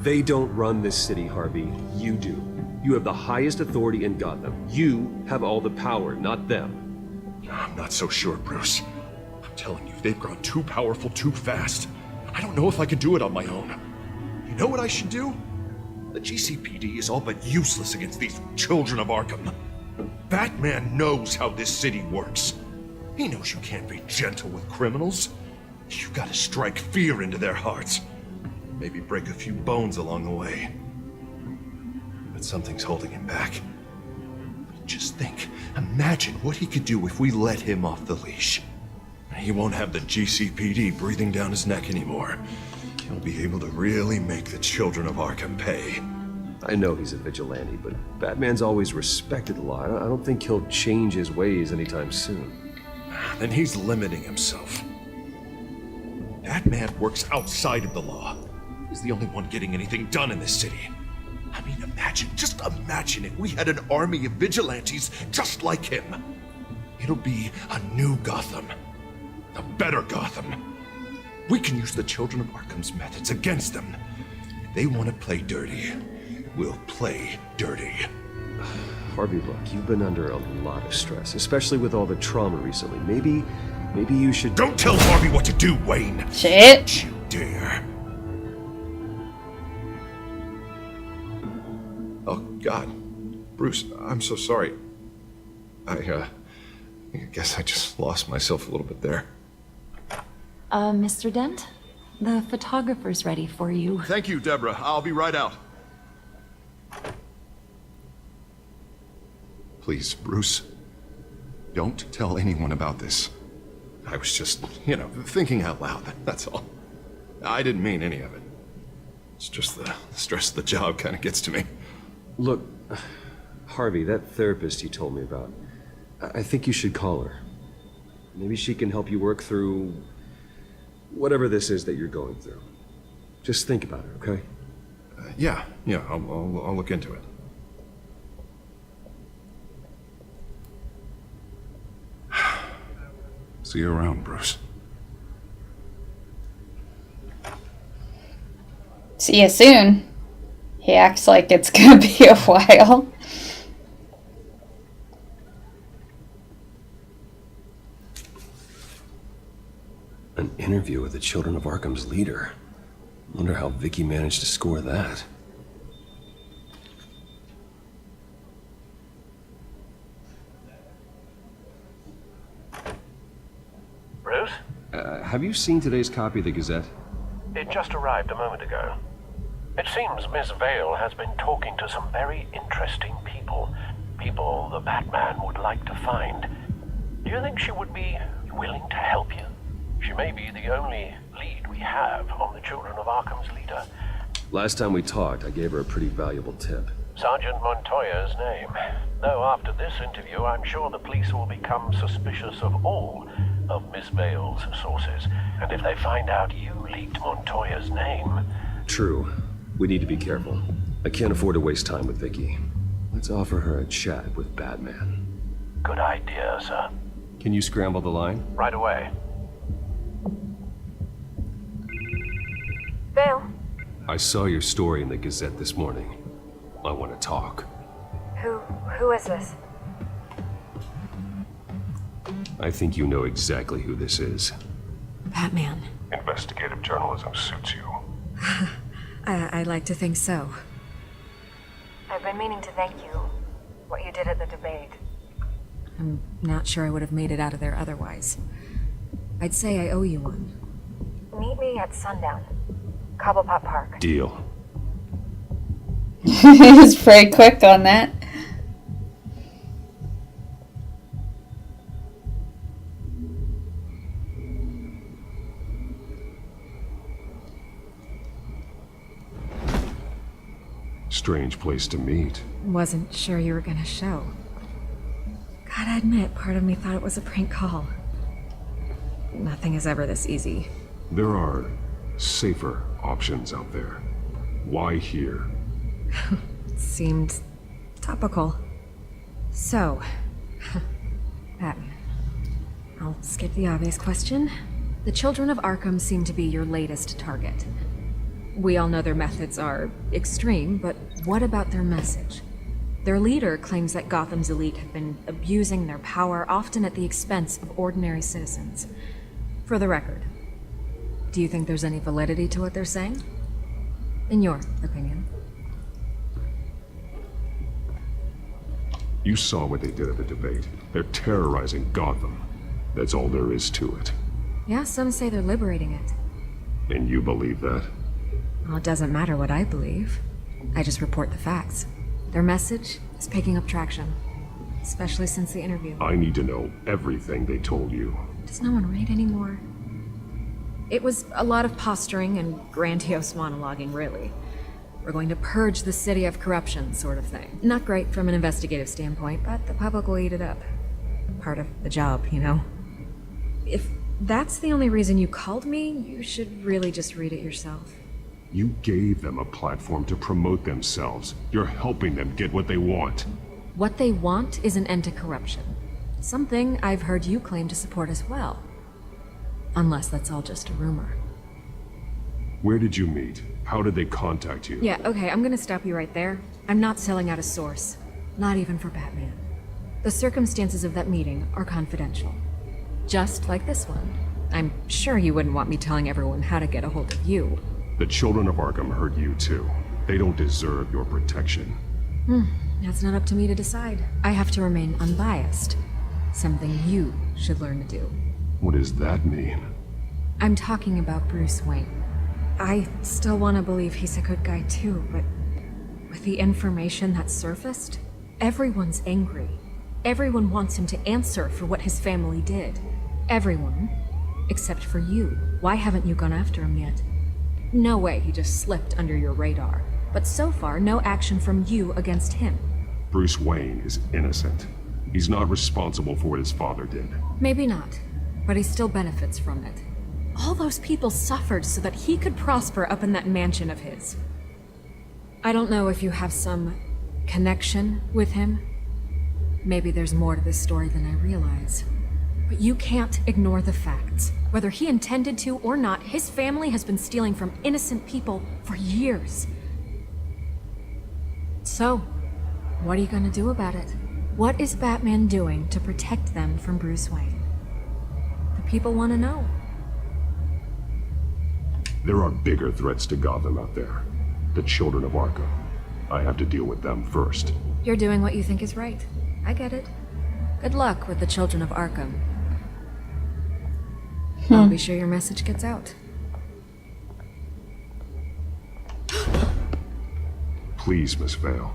They don't run this city, Harvey. You do. You have the highest authority in Gotham. You have all the power, not them. I'm not so sure, Bruce. I'm telling you, they've grown too powerful too fast. I don't know if I can do it on my own. You know what I should do? The GCPD is all but useless against these children of Arkham. Batman knows how this city works. He knows you can't be gentle with criminals. You gotta strike fear into their hearts. Maybe break a few bones along the way. But something's holding him back. Just think, imagine what he could do if we let him off the leash. He won't have the GCPD breathing down his neck anymore. He'll be able to really make the children of Arkham pay. I know he's a vigilante, but Batman's always respected the law. I don't think he'll change his ways anytime soon. Then he's limiting himself. Batman works outside of the law. He's the only one getting anything done in this city. I mean, just imagine if we had an army of vigilantes just like him. It'll be a new Gotham. A better Gotham. We can use the children of Arkham's methods against them. If they want to play dirty, we'll play dirty. Harvey, look, you've been under a lot of stress, especially with all the trauma recently. Maybe you should... Don't tell Harvey what to do, Wayne! Shit! Don't you dare. Oh, God. Bruce, I'm so sorry. I guess I just lost myself a little bit there. Mr. Dent? The photographer's ready for you. Thank you, Deborah. I'll be right out. Please, Bruce, don't tell anyone about this. I was just, thinking out loud, that's all. I didn't mean any of it. It's just the stress of the job kind of gets to me. Look, Harvey, that therapist you told me about, I think you should call her. Maybe she can help you work through whatever this is that you're going through. Just think about it, okay? Yeah, I'll look into it. See you around, Bruce. See you soon. He acts like it's gonna be a while. An interview with the Children of Arkham's leader. Wonder how Vicky managed to score that. Bruce? Have you seen today's copy of the Gazette? It just arrived a moment ago. It seems Miss Vale has been talking to some very interesting people. People the Batman would like to find. Do you think she would be willing to help you? She may be the only lead we have on the Children of Arkham's leader. Last time we talked, I gave her a pretty valuable tip. Sergeant Montoya's name. Though after this interview, I'm sure the police will become suspicious of all of Miss Vale's sources. And if they find out you leaked Montoya's name... True. We need to be careful. I can't afford to waste time with Vicky. Let's offer her a chat with Batman. Good idea, sir. Can you scramble the line? Right away. Vale. I saw your story in the Gazette this morning. I want to talk. Who is this? I think you know exactly who this is. Batman. Investigative journalism suits you. I'd like to think so. I've been meaning to thank you. What you did at the debate. I'm not sure I would have made it out of there otherwise. I'd say I owe you one. Meet me at sundown. Cobblepot Park. Deal. He was pretty quick on that. Strange place to meet. Wasn't sure you were gonna show. Gotta admit, part of me thought it was a prank call. Nothing is ever this easy. There are safer options out there. Why here? Seemed topical. So, Batman. I'll skip the obvious question. The Children of Arkham seem to be your latest target. We all know their methods are extreme, but what about their message? Their leader claims that Gotham's elite have been abusing their power, often at the expense of ordinary citizens. For the record, do you think there's any validity to what they're saying? In your opinion? You saw what they did at the debate. They're terrorizing Gotham. That's all there is to it. Yeah, some say they're liberating it. And you believe that? Well, it doesn't matter what I believe. I just report the facts. Their message is picking up traction, especially since the interview. I need to know everything they told you. Does no one read anymore? It was a lot of posturing and grandiose monologuing, really. We're going to purge the city of corruption, sort of thing. Not great from an investigative standpoint, but the public will eat it up. Part of the job, you know? If that's the only reason you called me, you should really just read it yourself. You gave them a platform to promote themselves. You're helping them get what they want. What they want is an end to corruption. Something I've heard you claim to support as well. Unless that's all just a rumor. Where did you meet? How did they contact you? Yeah, okay, I'm gonna stop you right there. I'm not selling out a source. Not even for Batman. The circumstances of that meeting are confidential. Just like this one. I'm sure you wouldn't want me telling everyone how to get a hold of you. The Children of Arkham heard you too. They don't deserve your protection. That's not up to me to decide. I have to remain unbiased. Something you should learn to do. What does that mean? I'm talking about Bruce Wayne. I still want to believe he's a good guy too, but with the information that surfaced, everyone's angry. Everyone wants him to answer for what his family did. Everyone, except for you. Why haven't you gone after him yet? No way he just slipped under your radar. But so far, no action from you against him. Bruce Wayne is innocent. He's not responsible for what his father did. Maybe not, but he still benefits from it. All those people suffered so that he could prosper up in that mansion of his. I don't know if you have some connection with him. Maybe there's more to this story than I realize. But you can't ignore the facts. Whether he intended to or not, his family has been stealing from innocent people for years. So, what are you gonna do about it? What is Batman doing to protect them from Bruce Wayne? The people want to know. There are bigger threats to Gotham out there. The children of Arkham. I have to deal with them first. You're doing what you think is right. I get it. Good luck with the children of Arkham. I'll be sure your message gets out. Please, Miss Vale.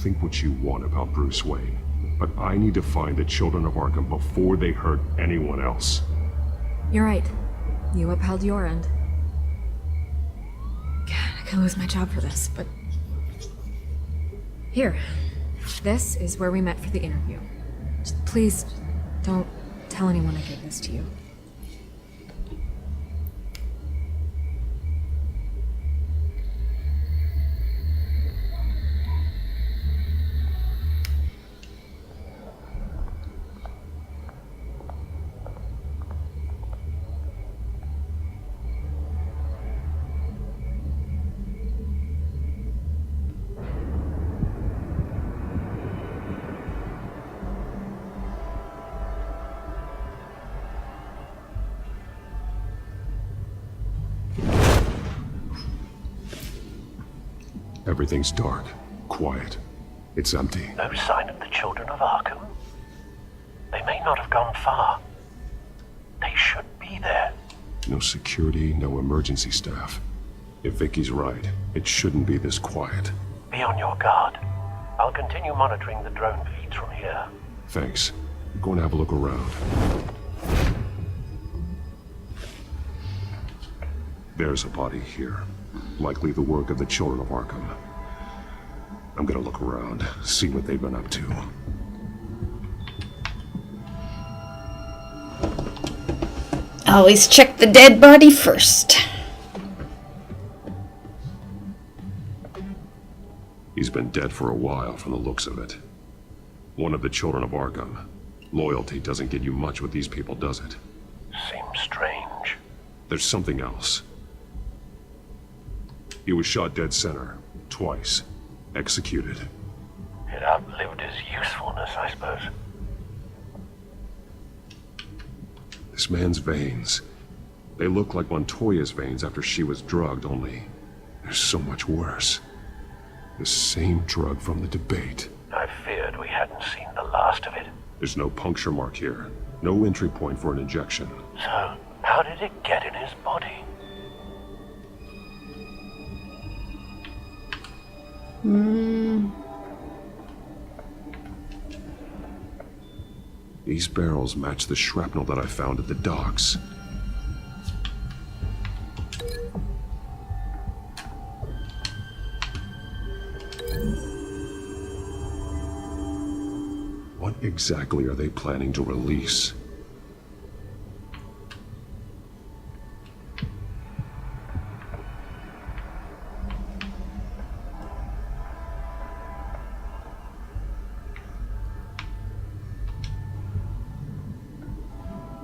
Think what you want about Bruce Wayne. But I need to find the children of Arkham before they hurt anyone else. You're right. You upheld your end. God, I could lose my job for this, but... Here. This is where we met for the interview. Just please, don't tell anyone I gave this to you. Everything's dark, quiet. It's empty. No sign of the children of Arkham. They may not have gone far. They should be there. No security, no emergency staff. If Vicky's right, it shouldn't be this quiet. Be on your guard. I'll continue monitoring the drone feeds from here. Thanks. I'm going to have a look around. There's a body here. Likely the work of the children of Arkham. I'm gonna look around, see what they've been up to. Always check the dead body first. He's been dead for a while from the looks of it. One of the children of Arkham. Loyalty doesn't get you much with these people, does it? Seems strange. There's something else. He was shot dead center, twice. Executed. It outlived his usefulness, I suppose. This man's veins. They look like Montoya's veins after she was drugged, only they're so much worse. The same drug from the debate. I feared we hadn't seen the last of it. There's no puncture mark here. No entry point for an injection. So, how did it get in his body? These barrels match the shrapnel that I found at the docks. What exactly are they planning to release?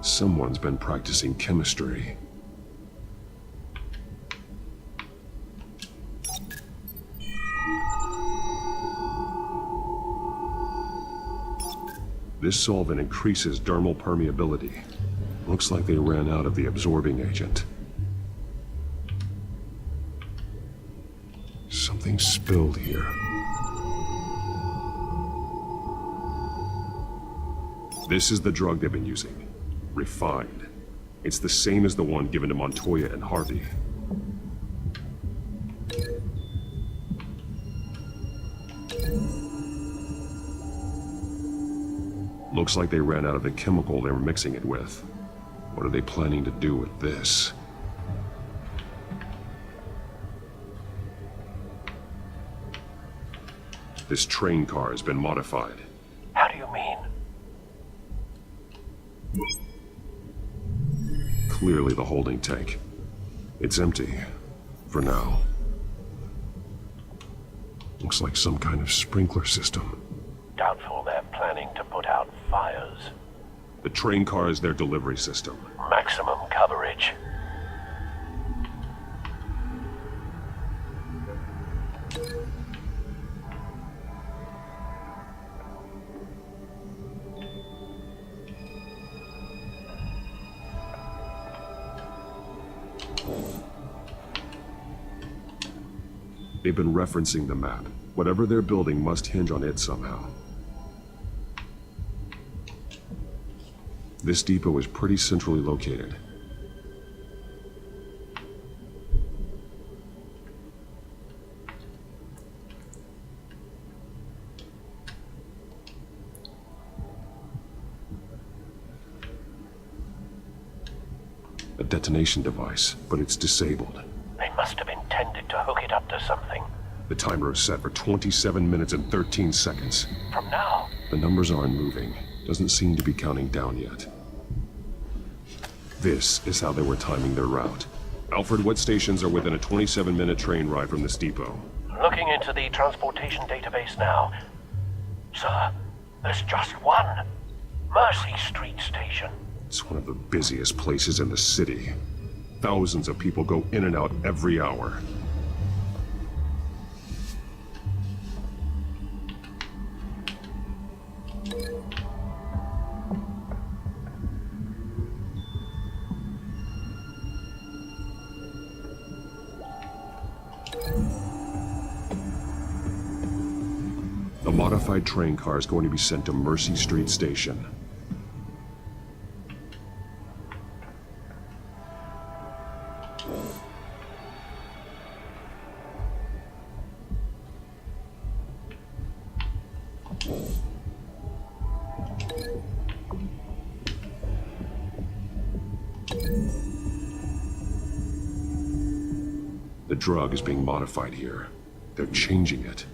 Someone's been practicing chemistry. This solvent increases dermal permeability. Looks like they ran out of the absorbing agent. Something spilled here. This is the drug they've been using. Refined. It's the same as the one given to Montoya and Harvey. Looks like they ran out of the chemical they were mixing it with. What are they planning to do with this? This train car has been modified. How do you mean? Clearly the holding tank. It's empty. For now. Looks like some kind of sprinkler system. Doubtful they're planning to put out fires. The train car is their delivery system. Maximum coverage. They've been referencing the map. Whatever they're building must hinge on it somehow. This depot is pretty centrally located. A detonation device, but it's disabled. They must have intended to hook it up to something. The timer is set for 27 minutes and 13 seconds. From now? The numbers aren't moving. Doesn't seem to be counting down yet. This is how they were timing their route. Alfred, what stations are within a 27-minute train ride from this depot? Looking into the transportation database now. Sir, there's just one. Mercy Street Station. It's one of the busiest places in the city. Thousands of people go in and out every hour. A modified train car is going to be sent to Mercy Street Station. The drug is being modified here. They're changing it.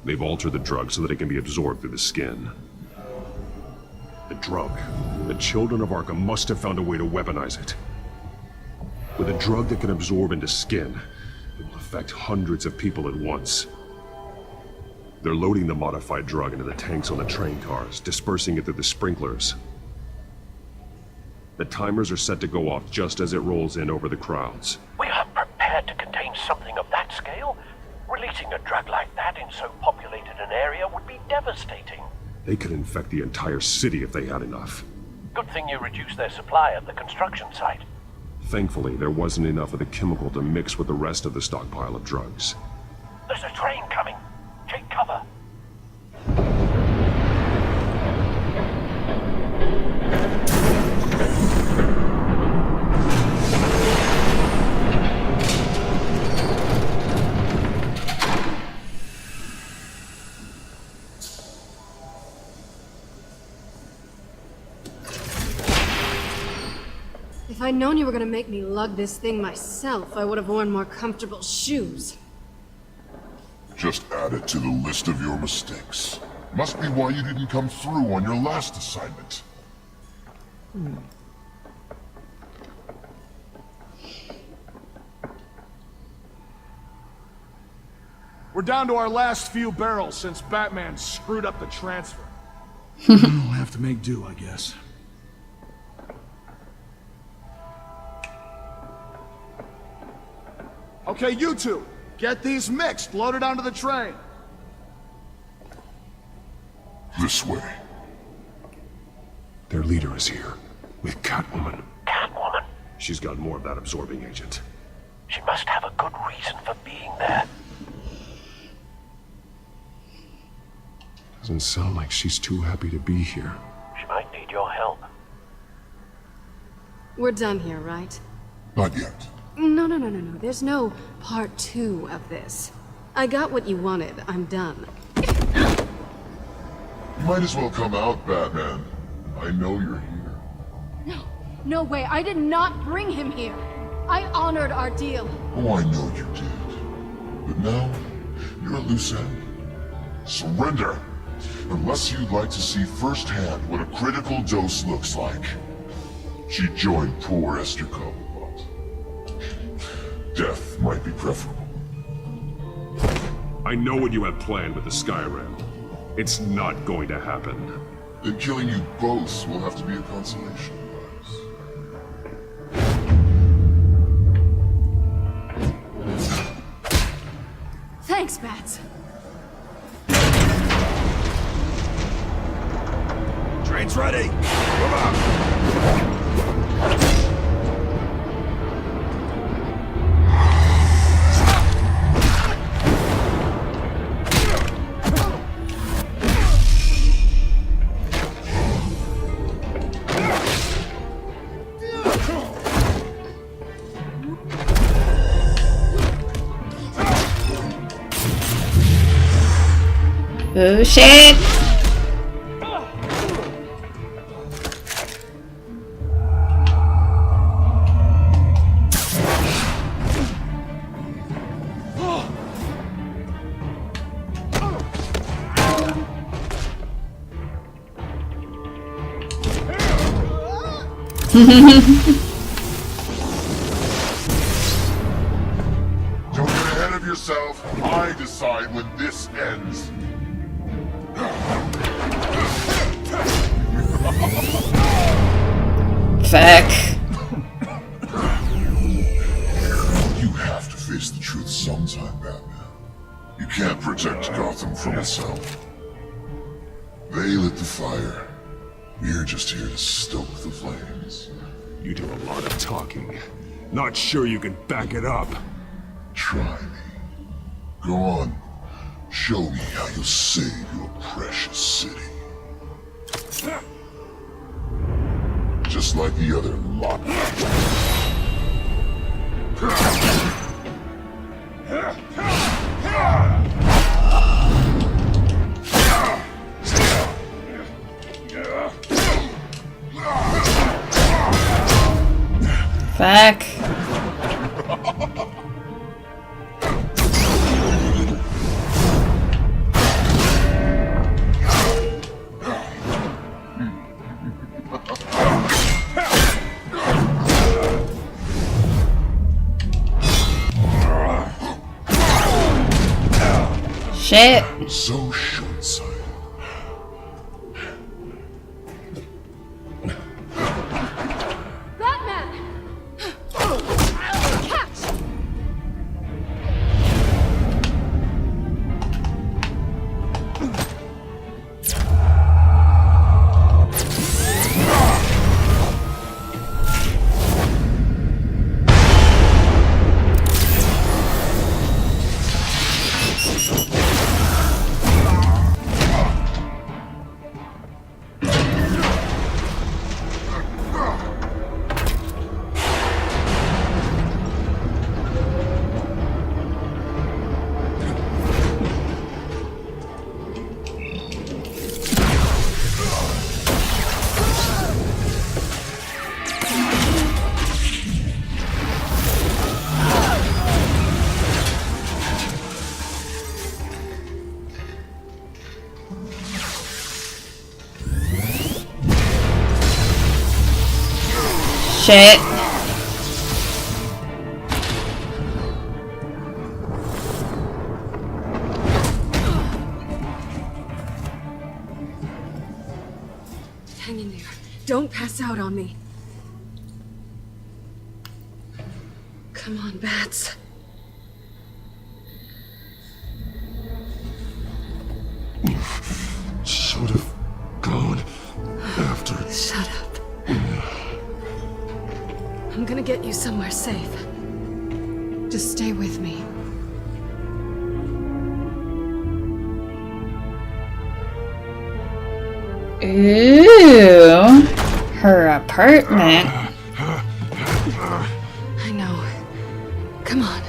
They've altered the drug so that it can be absorbed through the skin. The drug. The children of Arkham must have found a way to weaponize it. With a drug that can absorb into skin, it will affect hundreds of people at once. They're loading the modified drug into the tanks on the train cars, dispersing it through the sprinklers. The timers are set to go off just as it rolls in over the crowds. We aren't prepared to contain something of that scale. Releasing a drug like that in so populated an area would be devastating. They could infect the entire city if they had enough. Good thing you reduced their supply at the construction site. Thankfully, there wasn't enough of the chemical to mix with the rest of the stockpile of drugs. There's a train coming. Take cover. If I'd known you were gonna make me lug this thing myself, I would have worn more comfortable shoes. Just add it to the list of your mistakes. Must be why you didn't come through on your last assignment. We're down to our last few barrels since Batman screwed up the transfer. We'll have to make do, I guess. Okay, you two, get these mixed, loaded onto the train. This way. Their leader is here, with Catwoman. Catwoman? She's got more of that absorbing agent. She must have a good reason for being there. Doesn't sound like she's too happy to be here. She might need your help. We're done here, right? Not yet. No. There's no part 2 of this. I got what you wanted. I'm done. You might as well come out, Batman. I know you're here. No way. I did not bring him here. I honored our deal. Oh, I know you did. But now, you're a loose end. Surrender! Unless you'd like to see firsthand what a critical dose looks like. She joined poor Esther Cobblepot. Death might be preferable. I know what you have planned with the Skyrim. It's not going to happen. Then killing you both will have to be a consolation prize. Thanks, Bats. Train's ready! Move up! Oh shit! Don't get ahead of yourself. I decide when this ends. Fuck. You have to face the truth sometime, Batman. You can't protect Gotham from itself. They lit the fire. We're just here to stoke the flames. You do a lot of talking. Not sure you can back it up. Try me. Go on. Show me how you'll save your precious city. Just like the other lot. Fuck. Shit. So short-sighted. Shit. Hang in there. Don't pass out on me. Come on, Bats. Should have gone after. Shut up. I'm gonna get you somewhere safe. Just stay with me. Ooh. Her apartment. I know. Come on.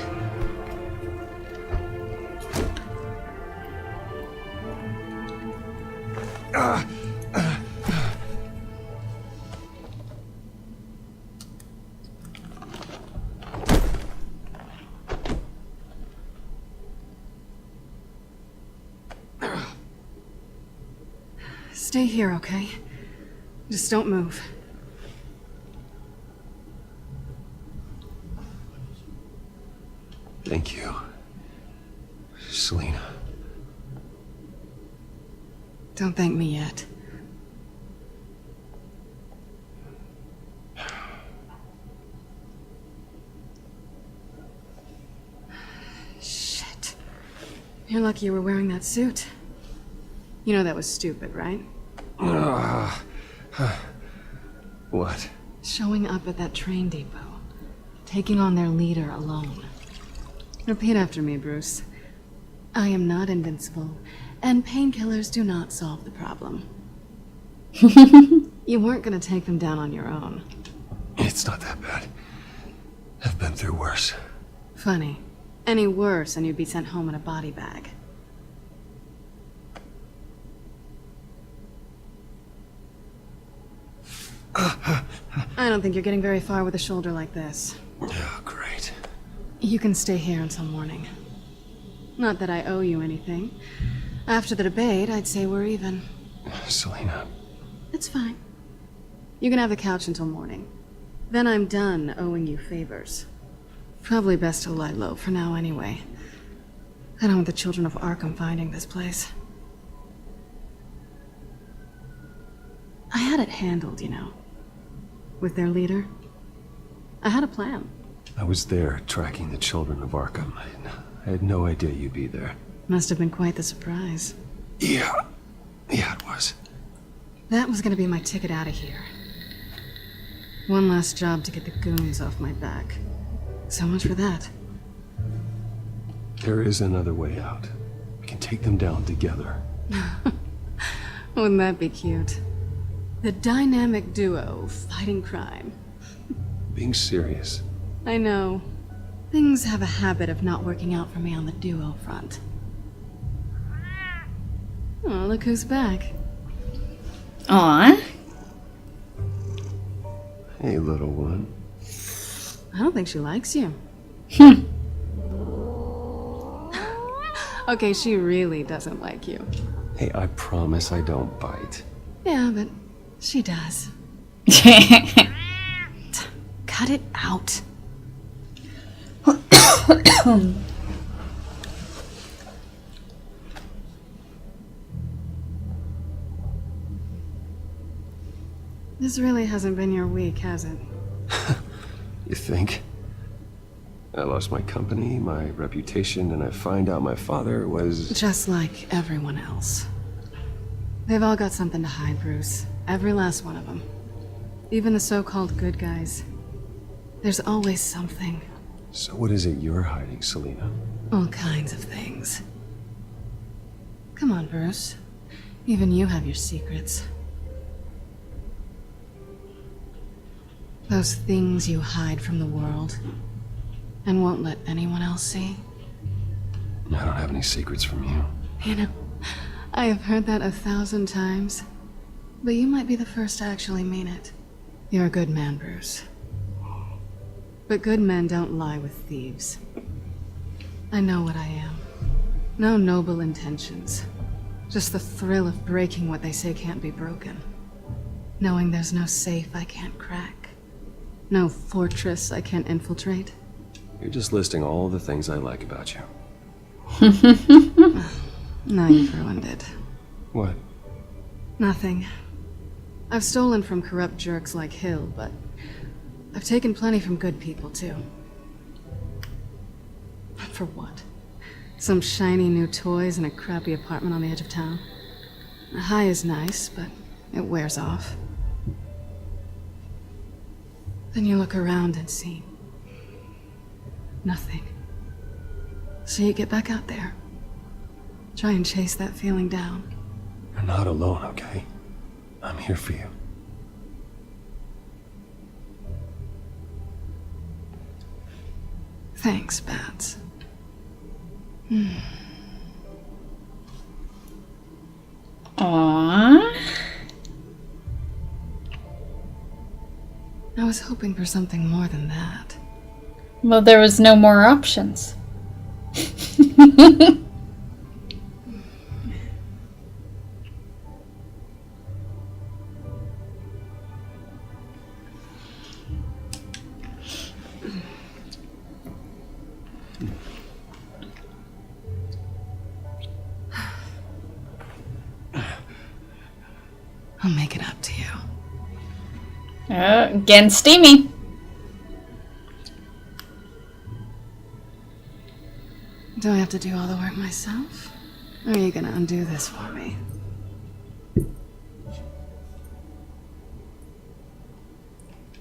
Stay here, okay? Just don't move. Thank you, Selina. Don't thank me yet. You're lucky you were wearing that suit. You know that was stupid, right? What? Showing up at that train depot. Taking on their leader alone. Repeat after me, Bruce. I am not invincible, and painkillers do not solve the problem. You weren't gonna take them down on your own. It's not that bad. I've been through worse. Funny. Any worse and you'd be sent home in a body bag. I don't think you're getting very far with a shoulder like this. Oh, great. You can stay here until morning. Not that I owe you anything. After the debate, I'd say we're even. Selina. It's fine. You can have the couch until morning. Then I'm done owing you favors. Probably best to lie low for now anyway. I don't want the children of Arkham finding this place. I had it handled, you know. With their leader. I had a plan. I was there tracking the children of Arkham. I had no idea you'd be there. Must have been quite the surprise. Yeah, it was. That was gonna be my ticket out of here. One last job to get the goons off my back. So much for that. There is another way out. We can take them down together. Wouldn't that be cute? The dynamic duo fighting crime. Being serious. I know. Things have a habit of not working out for me on the duo front. Oh, look who's back. Aww. Hey, little one. I don't think she likes you. Okay, she really doesn't like you. Hey, I promise I don't bite. Yeah, but she does. Cut it out. This really hasn't been your week, has it? You think? I lost my company, my reputation, and I find out my father was... Just like everyone else. They've all got something to hide, Bruce. Every last one of them. Even the so-called good guys. There's always something. So what is it you're hiding, Selina? All kinds of things. Come on, Bruce. Even you have your secrets. Those things you hide from the world and won't let anyone else see. I don't have any secrets from you. You know, I have heard that 1,000 times, but you might be the first to actually mean it. You're a good man, Bruce. But good men don't lie with thieves. I know what I am. No noble intentions. Just the thrill of breaking what they say can't be broken. Knowing there's no safe I can't crack. No fortress I can't infiltrate. You're just listing all the things I like about you. Now you've ruined it. What? Nothing. I've stolen from corrupt jerks like Hill, but I've taken plenty from good people, too. For what? Some shiny new toys and a crappy apartment on the edge of town? A high is nice, but it wears off. Then you look around and see nothing. So you get back out there. Try and chase that feeling down. You're not alone, okay? I'm here for you. Thanks, Bats. Aww. I was hoping for something more than that. Well, there was no more options. I'll make it up to you. Getting steamy. Do I have to do all the work myself? Or are you gonna undo this for me?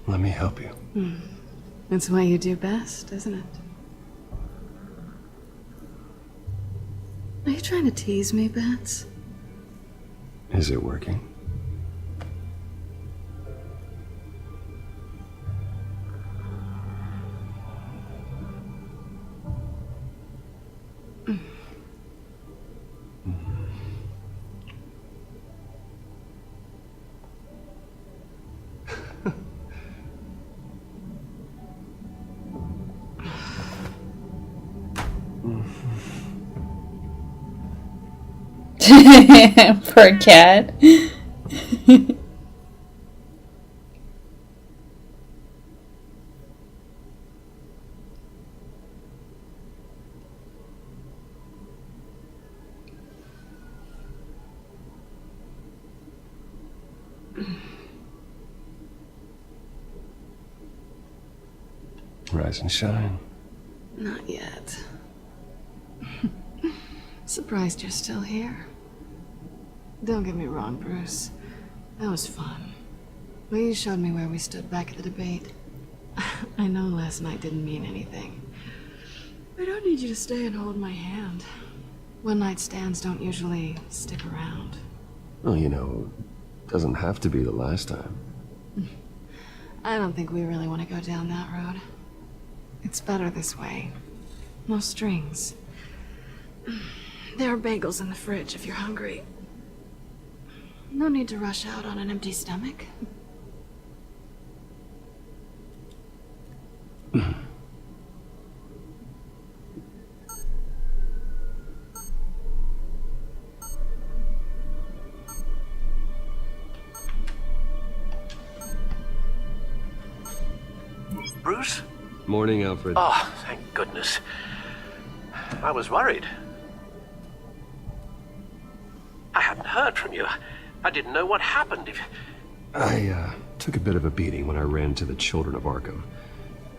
Let me help you. It's what you do best, isn't it? Are you trying to tease me, Bats? Is it working? Poor cat. Rise and shine. Not yet. Surprised you're still here. Don't get me wrong, Bruce. That was fun. But you showed me where we stood back at the debate. I know last night didn't mean anything. I don't need you to stay and hold my hand. One-night stands don't usually stick around. Well, you know, doesn't have to be the last time. I don't think we really want to go down that road. It's better this way. No strings. There are bagels in the fridge if you're hungry. No need to rush out on an empty stomach. Bruce? Morning, Alfred. Oh, thank goodness. I was worried. I hadn't heard from you. I didn't know what happened. I took a bit of a beating when I ran to the Children of Arkham.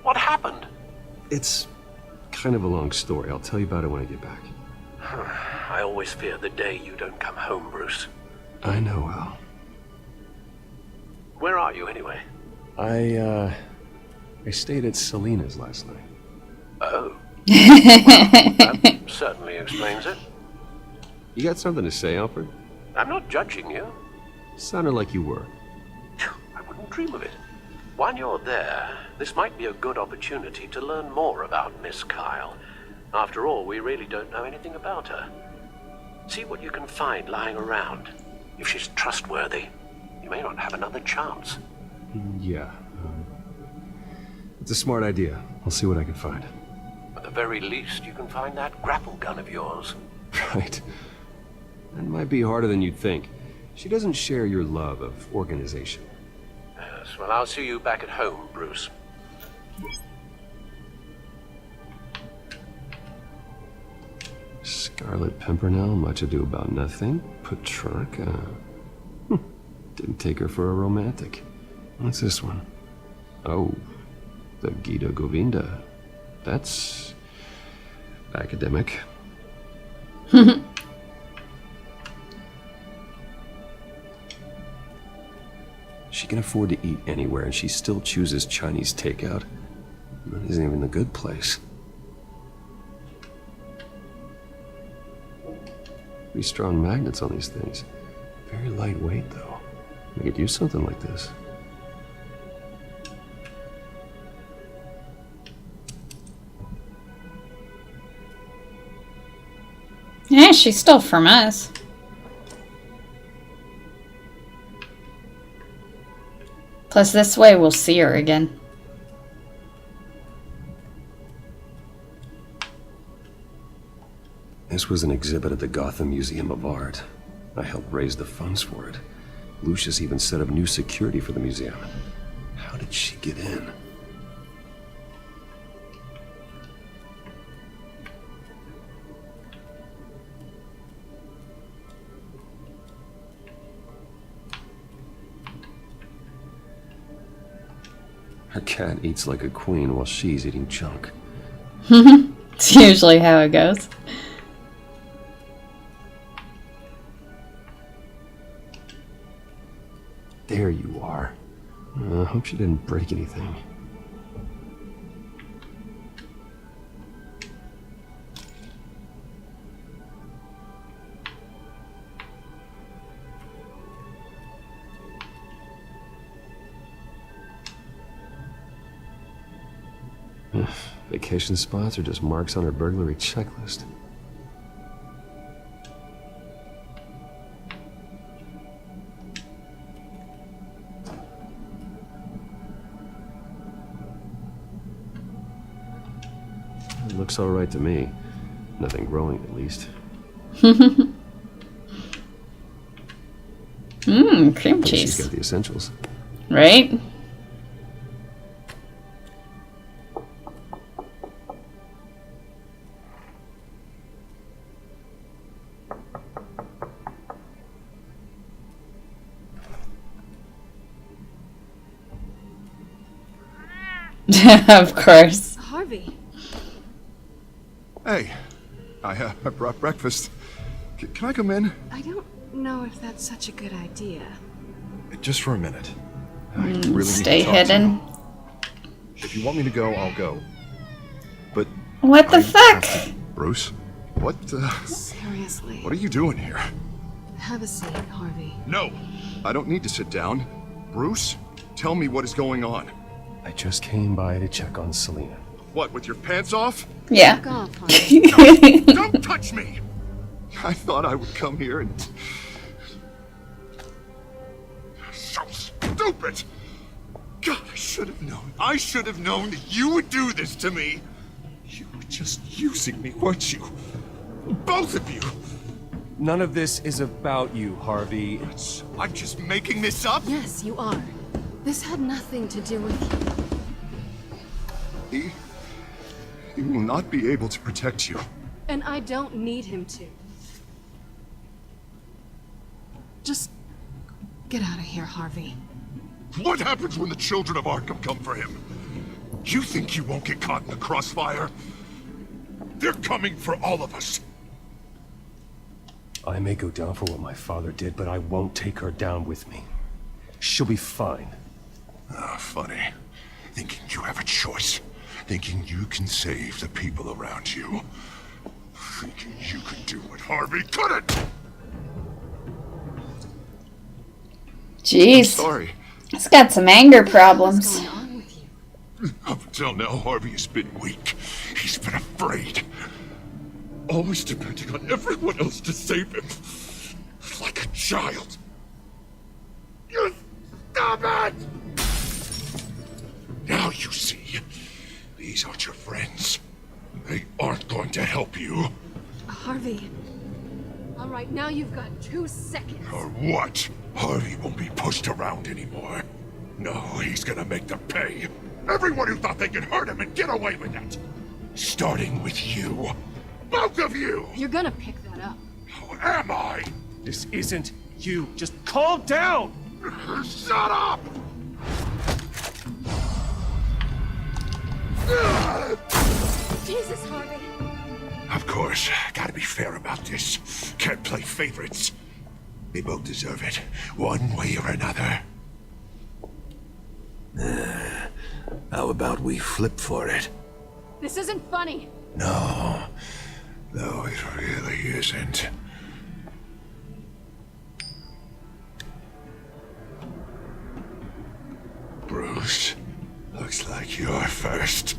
What happened? It's kind of a long story. I'll tell you about it when I get back. I always fear the day you don't come home, Bruce. I know, Al. Where are you, anyway? I stayed at Selena's last night. Oh. Well, that certainly explains it. You got something to say, Alfred? I'm not judging you. Sounded like you were. I wouldn't dream of it. While you're there, this might be a good opportunity to learn more about Miss Kyle. After all, we really don't know anything about her. See what you can find lying around. If she's trustworthy, you may not have another chance. Yeah. It's a smart idea. I'll see what I can find. At the very least, you can find that grapple gun of yours. Right. That might be harder than you'd think. She doesn't share your love of organization. Yes, well, I'll see you back at home, Bruce. Scarlet Pimpernel, Much Ado About Nothing, Petrarca. Didn't take her for a romantic. What's this one? Oh, the Gita Govinda. That's academic. She can afford to eat anywhere, and she still chooses Chinese takeout. That isn't even the good place. Pretty strong magnets on these things. Very lightweight, though. I could use something like this. Yeah, she's still from us. Plus, this way we'll see her again. This was an exhibit at the Gotham Museum of Art. I helped raise the funds for it. Lucius even set up new security for the museum. How did she get in? Her cat eats like a queen while she's eating junk. It's usually how it goes. There you are. I hope she didn't break anything. Vacation spots are just marks on her burglary checklist. It looks all right to me. Nothing growing, at least. Cream cheese. She's got the essentials. Right? Of course. Harvey. Hey, I brought breakfast. Can I come in? I don't know if that's such a good idea. Just for a minute. I really Stay need to talk hidden. to you. If you want me to go, I'll go. But What the fuck? Bruce, what? Seriously. What are you doing here? Have a seat, Harvey. No, I don't need to sit down. Bruce, tell me what is going on. I just came by to check on Selena. What, with your pants off? Yeah. Back off, Harvey. No, don't touch me! I thought I would come here and... So stupid! God, I should have known. I should have known that you would do this to me. You were just using me, weren't you? Both of you. None of this is about you, Harvey. I'm just making this up? Yes, you are. This had nothing to do with you. He will not be able to protect you. And I don't need him to. Just get out of here, Harvey. What happens when the children of Arkham come for him? You think you won't get caught in the crossfire? They're coming for all of us. I may go down for what my father did, but I won't take her down with me. She'll be fine. Ah, funny. Thinking you have a choice. Thinking you can save the people around you. Thinking you can do what Harvey couldn't! Jeez. I'm sorry. It's got some anger problems. Up until now, Harvey has been weak. He's been afraid. Always depending on everyone else to save him. Like a child. You stop it! Now you see. These aren't your friends. They aren't going to help you. Harvey. All right, now you've got 2 seconds. Or what? Harvey won't be pushed around anymore. No, he's gonna make them pay. Everyone who thought they could hurt him and get away with it. Starting with you. Both of you! You're gonna pick that up. How am I? This isn't you. Just calm down! Shut up! Jesus, Harvey. Of course, gotta be fair about this. Can't play favorites. They both deserve it, one way or another. How about we flip for it? This isn't funny. No, it really isn't. Bruce, looks like you're first.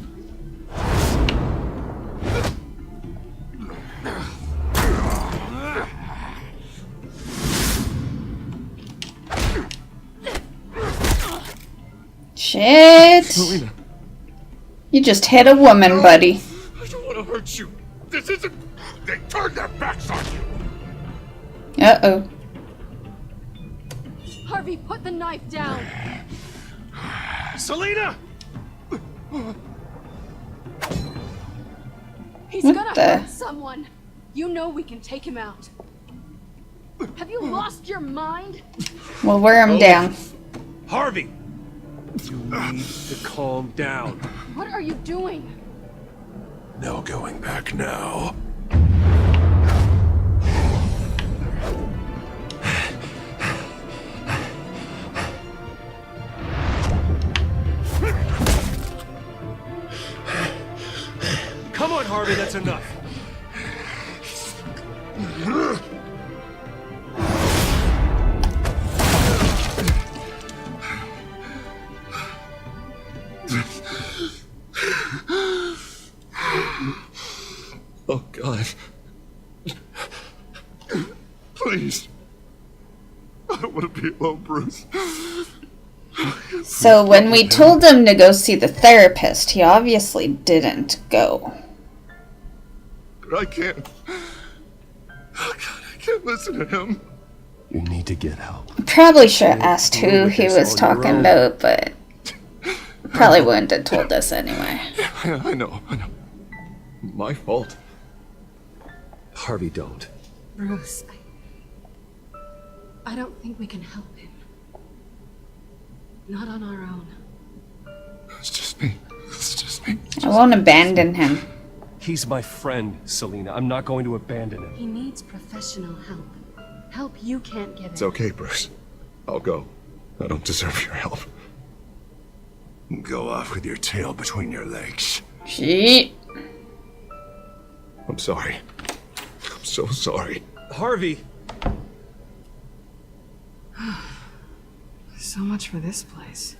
Shit. Selena. You just hit a woman, buddy. I don't want to hurt you. This isn't... They turned their backs on you. Uh-oh. Harvey, put the knife down. Selena! He's What gonna the- hurt someone. You know we can take him out. Have you lost your mind? We'll wear him down. Harvey! You need to calm down. What are you doing? No going back now. Come on, Harvey, that's enough. Oh, God. Please. I don't want to be alone, Bruce. So when we told him to go see the therapist, he obviously didn't go. But I can't. Oh, God, I can't listen to him. You need to get help. Probably should have asked who he was talking about, but probably wouldn't have told us anyway. I know. My fault. Harvey, don't. Bruce, I don't think we can help him. Not on our own. It's just me. I won't abandon him. He's my friend, Selina. I'm not going to abandon him. He needs professional help. Help you can't give It's him. okay, Bruce. I'll go. I don't deserve your help. Go off with your tail between your legs. Shit. I'm sorry. I'm so sorry. Harvey! So much for this place.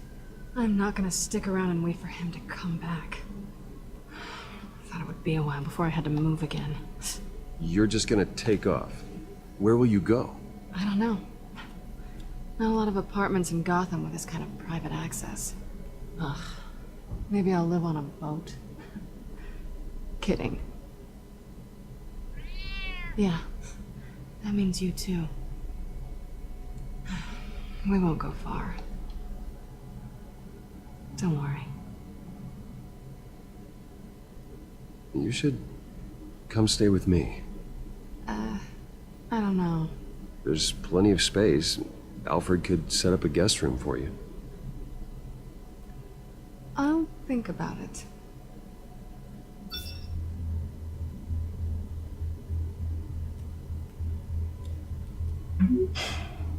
I'm not gonna stick around and wait for him to come back. Thought it would be a while before I had to move again. You're just gonna take off. Where will you go? I don't know. Not a lot of apartments in Gotham with this kind of private access. Ugh. Maybe I'll live on a boat. Kidding. Yeah. That means you too. We won't go far. Don't worry. You should come stay with me. I don't know. There's plenty of space. Alfred could set up a guest room for you. I'll think about it.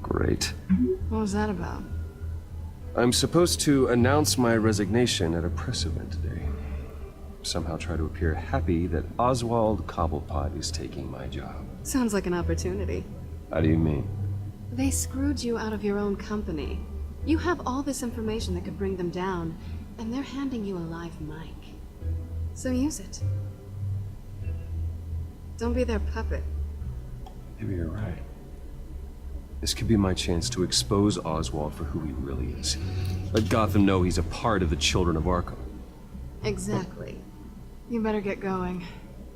Great. What was that about? I'm supposed to announce my resignation at a press event today. Somehow try to appear happy that Oswald Cobblepot is taking my job. Sounds like an opportunity. How do you mean? They screwed you out of your own company. You have all this information that could bring them down, and they're handing you a live mic. So use it. Don't be their puppet. Maybe you're right. This could be my chance to expose Oswald for who he really is. Let Gotham know he's a part of the Children of Arkham. Exactly. You better get going.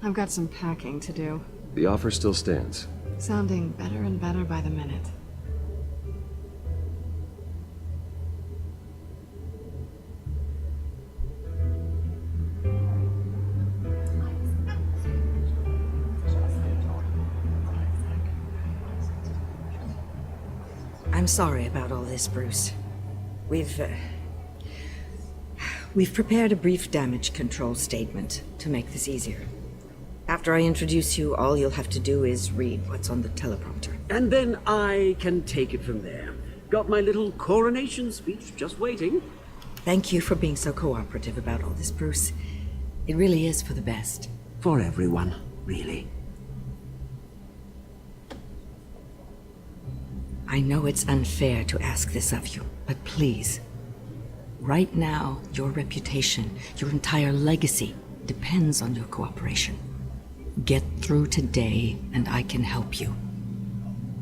I've got some packing to do. The offer still stands. Sounding better and better by the minute. I'm sorry about all this, Bruce. We've prepared a brief damage control statement to make this easier. After I introduce you, all you'll have to do is read what's on the teleprompter. And then I can take it from there. Got my little coronation speech just waiting. Thank you for being so cooperative about all this, Bruce. It really is for the best. For everyone, really. I know it's unfair to ask this of you, but please. Right now, your reputation, your entire legacy, depends on your cooperation. Get through today, and I can help you.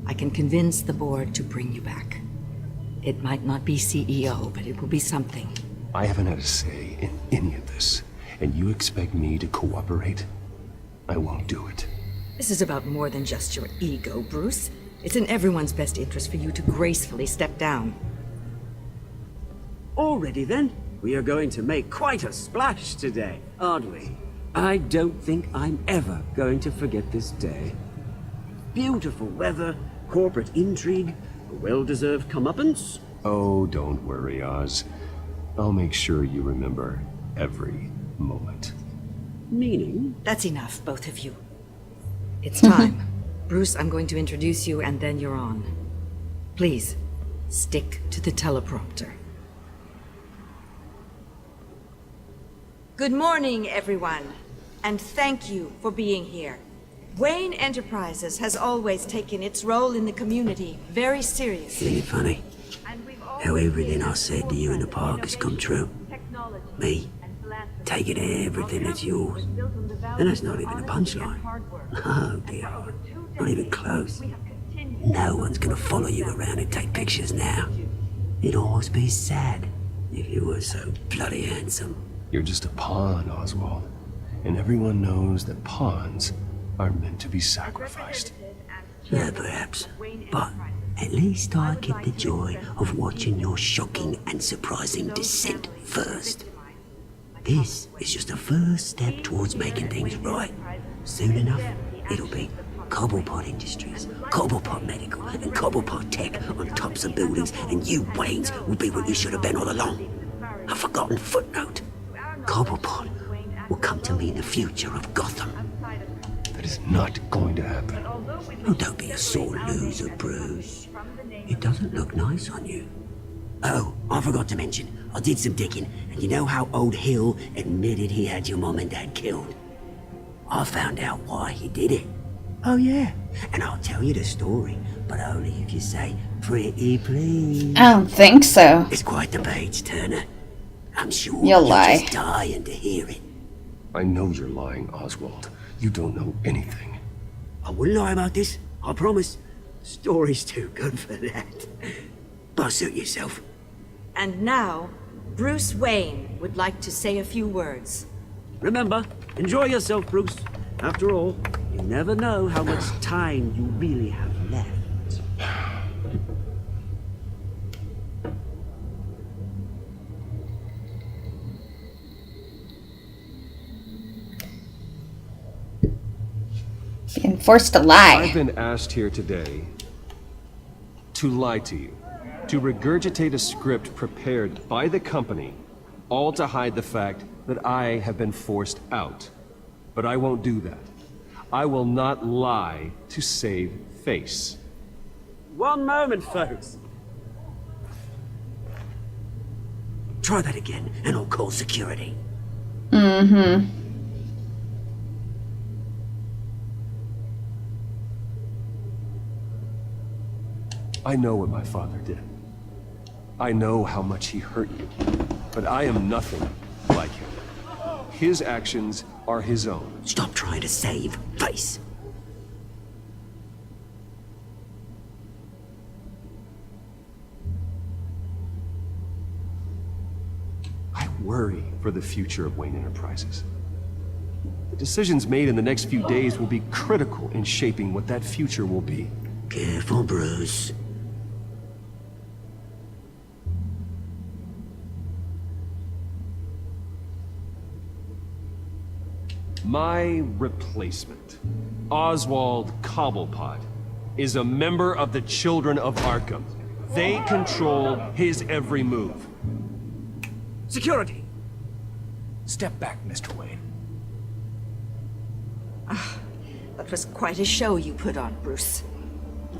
I can convince the board to bring you back. It might not be CEO, but it will be something. I haven't had a say in any of this, and you expect me to cooperate? I won't do it. This is about more than just your ego, Bruce. It's in everyone's best interest for you to gracefully step down. Already then, we are going to make quite a splash today, aren't we? I don't think I'm ever going to forget this day. Beautiful weather, corporate intrigue, a well-deserved comeuppance. Oh, don't worry, Oz. I'll make sure you remember every moment. Meaning? That's enough, both of you. It's time. Bruce, I'm going to introduce you and then you're on. Please, stick to the teleprompter. Good morning, everyone, and thank you for being here. Wayne Enterprises has always taken its role in the community very seriously. Isn't it funny? How everything I said to you in the park has come true. Me, taking everything that's yours. And that's not even a punchline. Oh dear, not even close. No one's gonna follow you around and take pictures now. It'd almost be sad if you were so bloody handsome. You're just a pawn, Oswald. And everyone knows that pawns are meant to be sacrificed. Yeah, perhaps. But at least I get the joy of watching your shocking and surprising descent first. This is just a first step towards making things right. Soon enough, it'll be Cobblepot Industries, Cobblepot Medical, and Cobblepot Tech on tops of buildings, and you, Waynes, will be what you should have been all along. A forgotten footnote. Cobblepot will come to mean the future of Gotham. That is not going to happen. Oh, don't be a sore loser, Bruce. It doesn't look nice on you. Oh, I forgot to mention, I did some digging, and you know how old Hill admitted he had your mom and dad killed? I found out why he did it. Oh yeah, and I'll tell you the story, but only if you say, "Pretty please." I don't think so. It's quite the page, Turner. I'm sure You'll you're lie. just dying to hear it. I know you're lying, Oswald. You don't know anything. I wouldn't lie about this, I promise. Story's too good for that. But suit yourself. And now, Bruce Wayne would like to say a few words. Remember, enjoy yourself, Bruce. After all, you never know how much time you really have left. Being forced to lie. I've been asked here today to lie to you, to regurgitate a script prepared by the company, all to hide the fact that I have been forced out. But I won't do that. I will not lie to save face. One moment, folks. Try that again, and I'll call security. Mm-hmm. I know what my father did. I know how much he hurt you. But I am nothing like him. His actions are his own. Stop trying to save face. I worry for the future of Wayne Enterprises. The decisions made in the next few days will be critical in shaping what that future will be. Careful, Bruce. My replacement, Oswald Cobblepot, is a member of the Children of Arkham. They control his every move. Security! Step back, Mr. Wayne. That was quite a show you put on, Bruce.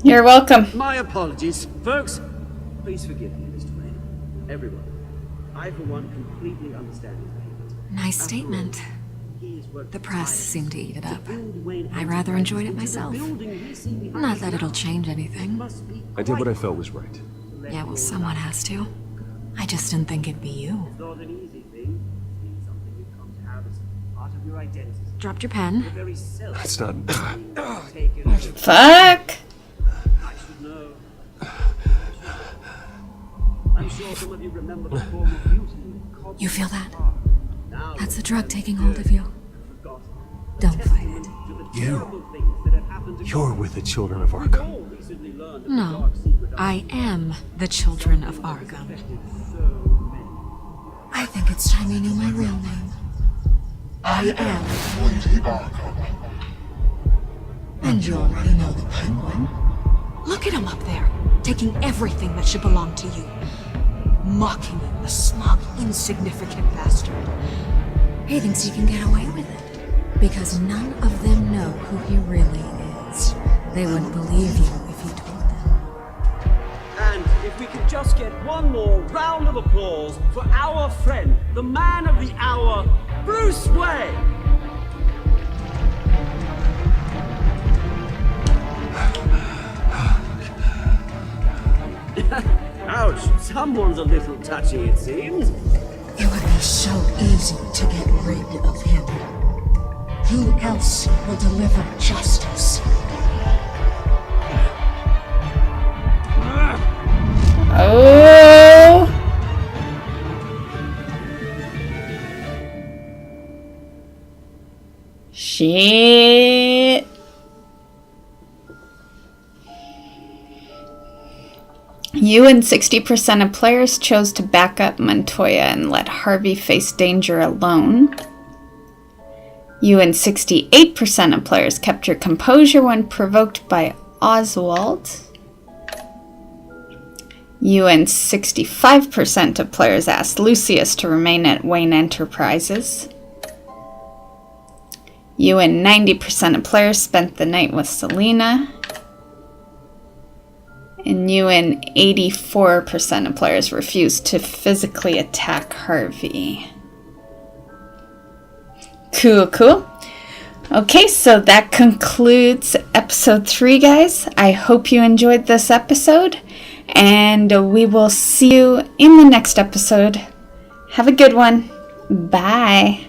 You're welcome. My apologies, folks. Please forgive me, Mr. Wayne. Everyone. I, for one, completely understand his pain. Nice statement. The press seemed to eat it up. I rather enjoyed it myself. Not that it'll change anything. I did what I felt was right. Yeah, well, someone has to. I just didn't think it'd be you. It's not an easy thing. It's something you've come to have as part of your identity. Dropped your pen. Your very self. That's not... Fuck. I should know. I'm sure some of you remember the form of beauty. You feel that? That's the drug taking hold of you. Don't fight it. You're with the Children of Arkham. No, I am the Children of Arkham. I think it's time you knew my real name. I am Lady Arkham. And you already know the Penguin. Look at him up there, taking everything that should belong to you. Mocking you, the smug, insignificant bastard. He thinks he can get away with it. Because none of them know who he really is. They wouldn't believe you if you told them. And if we could just get one more round of applause for our friend, the man of the hour, Bruce Wayne! Ouch, someone's a little touchy, it seems. It would be so easy to get rid of him. Who else will deliver justice? Oh! Shit! You and 60% of players chose to back up Montoya and let Harvey face danger alone. You and 68% of players kept your composure when provoked by Oswald. You and 65% of players asked Lucius to remain at Wayne Enterprises. You and 90% of players spent the night with Selina. And you and 84% of players refused to physically attack Harvey. Cool, cool. Okay, so that concludes episode 3, guys. I hope you enjoyed this episode, and we will see you in the next episode. Have a good one. Bye.